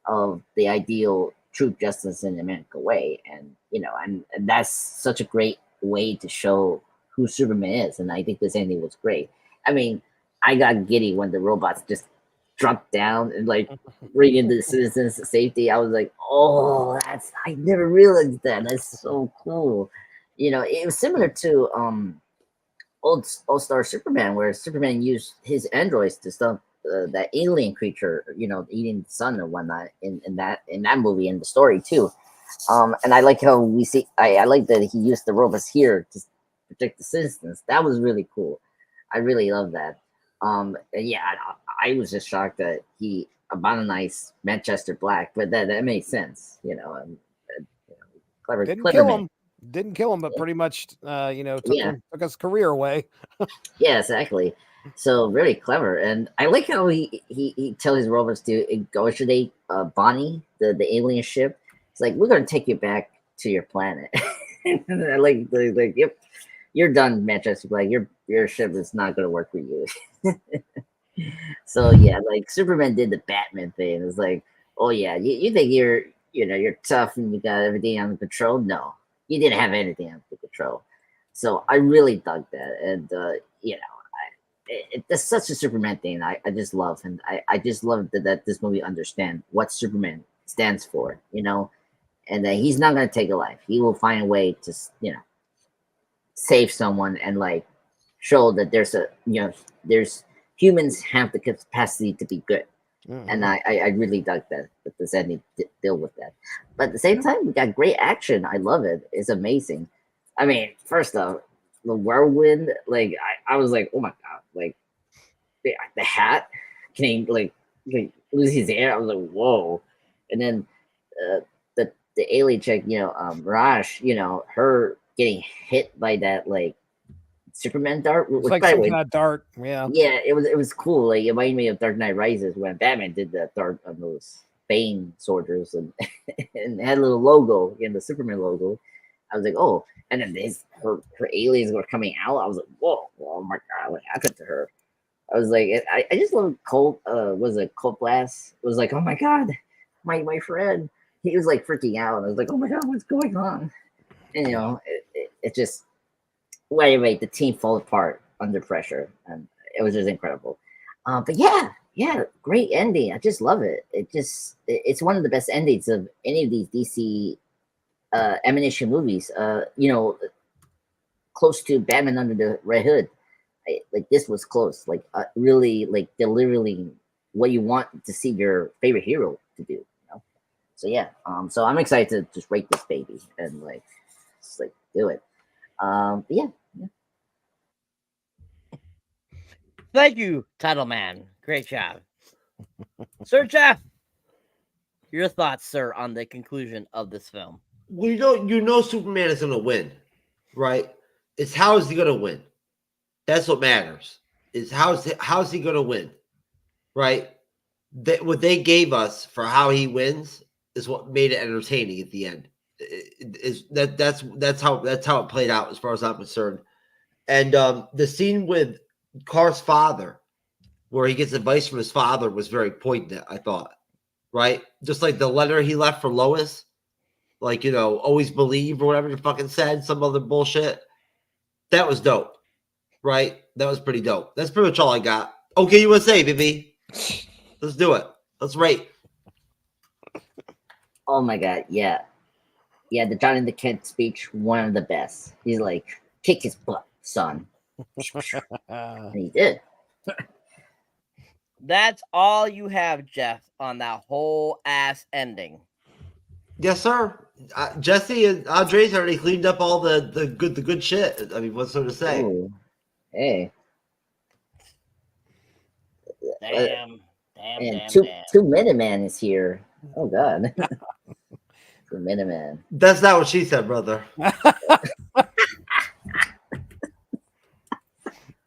of the ideal truth, justice, in an American way, and and that's such a great way to show who Superman is. And I think this ending was great. I mean, I got giddy when the robots just dropped down and like bring in the citizens to safety. I was like, oh, I never realized that. That's so cool. It was similar to old Star Superman, where Superman used his androids to stop that alien creature, eating the sun or whatnot in that movie and the story too. And I like how we see. I like that he used the robots here to protect the citizens. That was really cool. I really love that. And yeah, I was just shocked that he abandoned Manchester Black, but that made sense, clever. Didn't clever kill man. him. Didn't kill him, but pretty much, took Yeah. took his career away. Yeah, exactly. So very clever, and I like how he tells his robots to negotiate Bonnie, the alien ship. It's like, we're gonna take you back to your planet. And they're like, yep, you're done, Manchester Black. Your ship is not gonna work for you. So yeah, like Superman did the Batman thing. It's like, oh yeah, you think you're tough and you got everything under control? No, you didn't have anything under control. So I really dug that, and it's such a Superman thing. I just love, and I just love that this movie understands what Superman stands for, and that he's not gonna take a life. He will find a way to save someone and like show that there's humans have the capacity to be good. And I really dug that this ending deal with that. But at the same time, we got great action. I love it. It's amazing. I mean, first off, the whirlwind, like I was like, oh my god, like the hat can like lose his hair. I was like, whoa. And then the alien chick, Mirage, her getting hit by that like Superman dart. It's like some kind of dart. Yeah. Yeah, it was cool. Like, it reminded me of Dark Knight Rises when Batman did the dart on those Bane soldiers and and had a little logo in the Superman logo. I was like, oh, and then her aliens were coming out. I was like, whoa, oh my god, what happened to her? I was like, I just love Colt. Was it Colt Blast? It was like, oh my god, my friend. He was like freaking out. I was like, oh my god, what's going on? And it just. Well, anyway, the team fell apart under pressure, and it was just incredible. But yeah, great ending. I just love it. It's one of the best endings of any of these DC Ammunition movies. Close to Batman Under the Red Hood. Like this was close. Like really, like delivering what you want to see your favorite hero to do. So yeah. So I'm excited to just rate this baby and like, just like do it. Yeah. Thank you, Title Man. Great job. Sir Jeff, your thoughts, sir, on the conclusion of this film. Well, Superman is gonna win, right? It's how is he gonna win? That's what matters. Is how's he gonna win? Right? What they gave us for how he wins is what made it entertaining at the end. That's how it played out as far as I'm concerned. And the scene with Car's father, where he gets advice from his father, was very poignant, I thought. Right? Just like the letter he left for Lois, like, always believe or whatever the fucking said, some other bullshit. That was dope. Right? That was pretty dope. That's pretty much all I got. Okay, USA, baby. Let's do it. Let's rate. Oh my god, yeah. Yeah, the Johnny the Kid speech, one of the best. He's like, kick his butt, son. And he did. That's all you have, Jeff, on that whole ass ending. Yes, sir. Jesse and Andres already cleaned up all the good shit. I mean, what's there to say? Ooh. Hey. Damn. Two Minuteman is here. Oh god. Two Minuteman. That's not what she said, brother.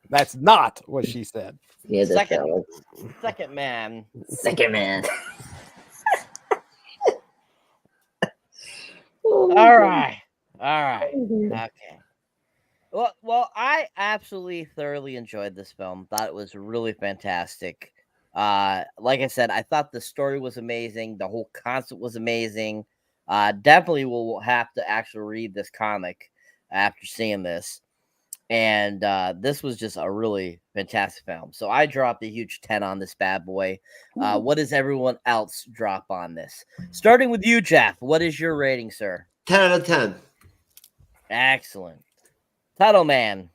That's not what she said. Yeah, Second man. Second man. All right. Okay. Well, I absolutely thoroughly enjoyed this film. Thought it was really fantastic. Like I said, I thought the story was amazing. The whole concept was amazing. Definitely will have to actually read this comic after seeing this. And this was just a really fantastic film. So I dropped a huge 10 on this bad boy. What does everyone else drop on this? Starting with you, Jeff. What is your rating, sir? 10 out of 10. Excellent. Title Man.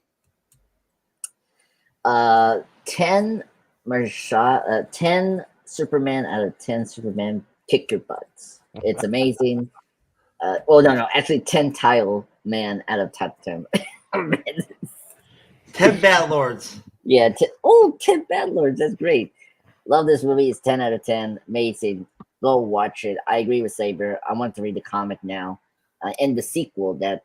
10 10 Superman out of 10 Superman kick your butts. It's amazing. No, actually 10 Tile Man out of top 10. 10 Bad Lords. Yeah, 10 Bad Lords. That's great. Love this movie. It's 10 out of 10. Amazing. Go watch it. I agree with Saber. I want to read the comic now. And the sequel that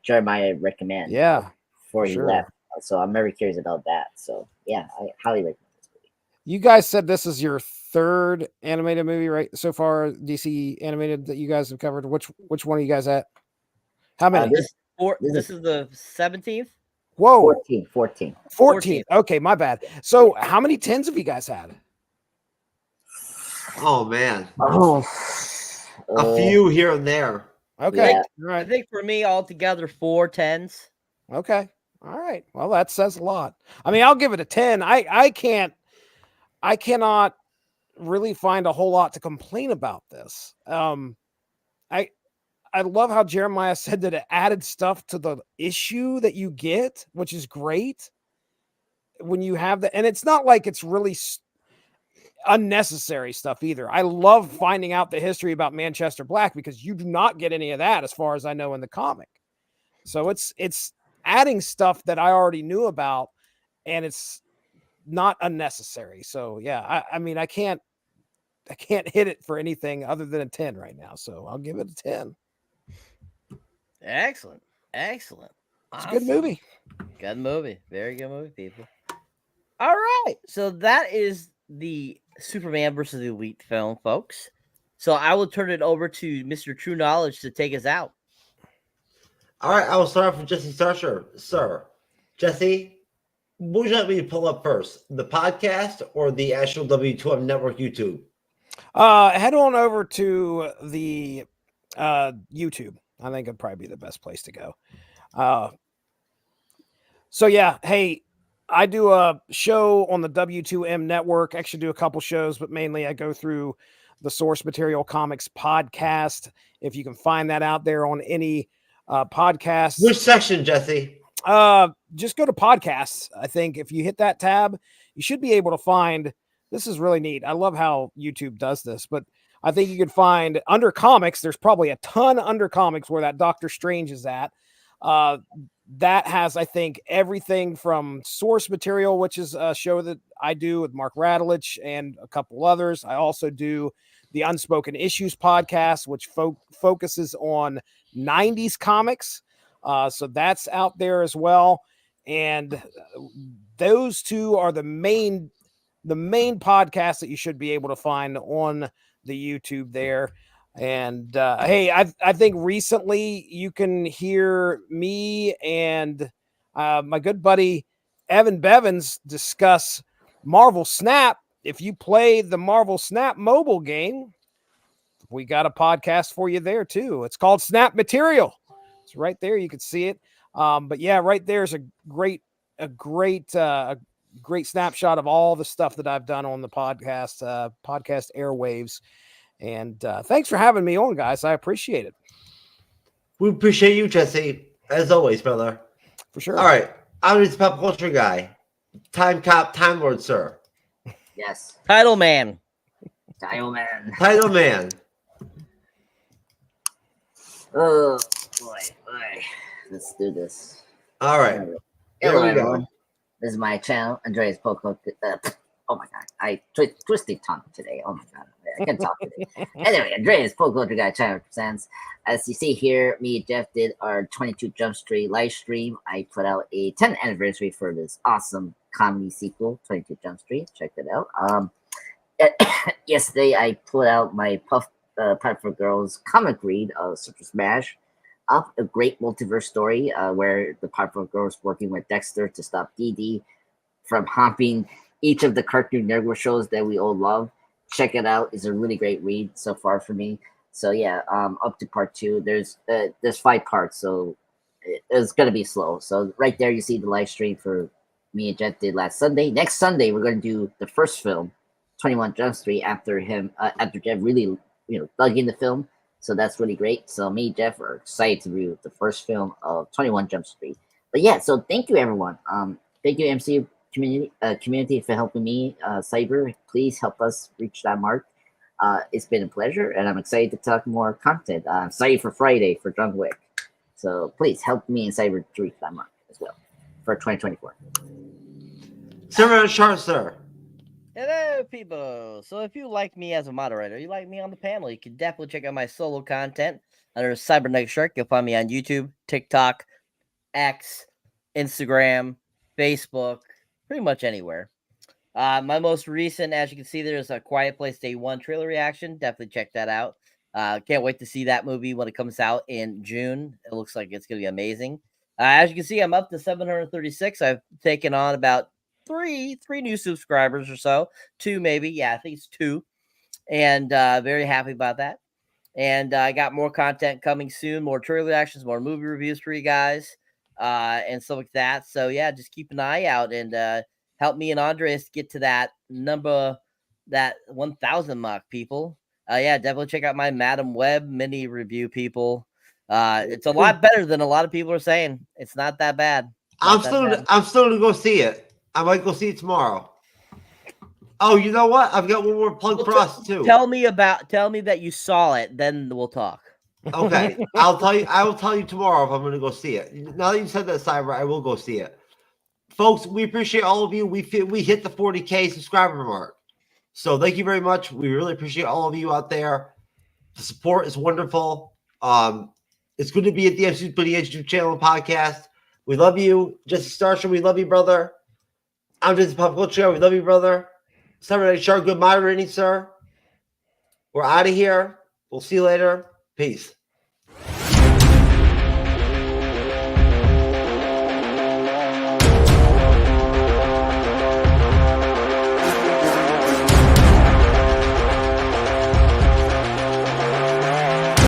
Jeremiah recommended. Yeah. Before he left. So I'm very curious about that. So yeah, I highly recommend this movie. You guys said this is your third animated movie, right? So far, DC animated that you guys have covered. Which one are you guys at? How many? This is the 17th. Whoa. 14. Okay, my bad. So how many 10s have you guys had? Oh man. A few here and there. Okay. Yeah. All right. I think for me altogether 4 10s. Okay. All right. Well, that says a lot. I mean, I'll give it a 10. I cannot really find a whole lot to complain about this. I love how Jeremiah said that it added stuff to the issue that you get, which is great when you have that. And it's not like it's really unnecessary stuff either. I love finding out the history about Manchester Black because you do not get any of that as far as I know in the comic. So it's adding stuff that I already knew about, and it's not unnecessary. So yeah, I mean, I can't hit it for anything other than a 10 right now. So I'll give it a 10. Excellent. It's a good movie. Good movie. Very good movie, people. All right. So that is the Superman versus the Elite film, folks. So I will turn it over to Mr. True Knowledge to take us out. All right, I will start off with Jesse Starcher. Sir, Jesse, what would you like me to pull up first? The podcast or the actual W2M Network YouTube? Head on over to the YouTube. I think it'd probably be the best place to go. So yeah, hey, I do a show on the W2M Network. Actually do a couple shows, but mainly I go through the Source Material Comics podcast. If you can find that out there on any podcasts. Which section, Jesse? Just go to podcasts. I think if you hit that tab, you should be able to find. This is really neat. I love how YouTube does this, but I think you could find under comics. There's probably a ton under comics where that Doctor Strange is at. That has, I think, everything from Source Material, which is a show that I do with Mark Radulich and a couple others. I also do the Unspoken Issues podcast, which focuses on 90s comics. So that's out there as well. And those two are the main podcasts that you should be able to find on the YouTube there. And hey, I think recently you can hear me and my good buddy Evan Bevins discuss Marvel Snap. If you play the Marvel Snap mobile game, we got a podcast for you there too. It's called Snap Material. It's right there. You can see it. But yeah, right there's a great snapshot of all the stuff that I've done on the podcast airwaves. And thanks for having me on, guys. I appreciate it. We appreciate you, Jesse, as always, brother. For sure. All right. I'm this pop culture guy. Time Cop, Time Lord, sir. Yes. Title Man. Title Man. Oh, boy. Let's do this. All right. Hello, everyone. This is my channel, Andreas Poco. Oh my God, I twisted tongue today. Oh my God, I can't talk today. Anyway, Andreas Poco Guy channel presents. As you see here, me and Jeff did our 22 Jump Street live stream. I put out a 10th anniversary for this awesome comedy sequel, 22 Jump Street. Check it out. Yesterday, I put out my Pipe for Girls comic read of Super Smash Up, a great multiverse story where the Pipe for Girls working with Dexter to stop Dee Dee from hopping each of the Cartoon Network shows that we all love. Check it out. It's a really great read so far for me. So yeah, up to part 2. There's 5 parts, so it's gonna be slow. So right there, you see the live stream for me and Jeff did last Sunday. Next Sunday, we're gonna do the first film, 21 Jump Street, after Jeff really dug in the film. So that's really great. So me and Jeff are excited to review the first film of 21 Jump Street. But yeah, so thank you everyone. Thank you MCU community for helping me. Cyber, please help us reach that mark. It's been a pleasure, and I'm excited to talk more content. I'm excited for Friday for John Wick. So please help me and Cyber to reach that mark as well for 2024. Cyberneticshark, sir. Hello, people. So if you like me as a moderator, you like me on the panel, you can definitely check out my solo content under Cyberneticshark. You'll find me on YouTube, TikTok, X, Instagram, Facebook, pretty much anywhere. My most recent, as you can see, there's a Quiet Place Day 1 trailer reaction. Definitely check that out. Can't wait to see that movie when it comes out in June. It looks like it's going to be amazing. As you can see, I'm up to 736. I've taken on about three new subscribers or so. 2 maybe. Yeah, I think it's 2. And very happy about that. And I got more content coming soon, more trailer reactions, more movie reviews for you guys, and stuff like that. So yeah, just keep an eye out and help me and Andres get to that 1,000 mark, people. Yeah, definitely check out my Madam Web mini review, people. It's a lot better than a lot of people are saying. It's not that bad. I'm still to go see it. I might go see it tomorrow. Oh, you know what? I've got one more plug for us too. Tell me that you saw it, then we'll talk. Okay, I'll tell you. I will tell you tomorrow if I'm going to go see it. Now that you said that, Cyber, I will go see it. Folks, we appreciate all of you. We hit the 40K subscriber mark, so thank you very much. We really appreciate all of you out there. The support is wonderful. It's good to be at the MCU'S YouTube channel and podcast. We love you, Jesse Starcher. We love you, brother. I'm Jesse Pop Culture. We love you, brother. Cyberneticshark, good moderating, sir. We're out of here. We'll see you later. Peace.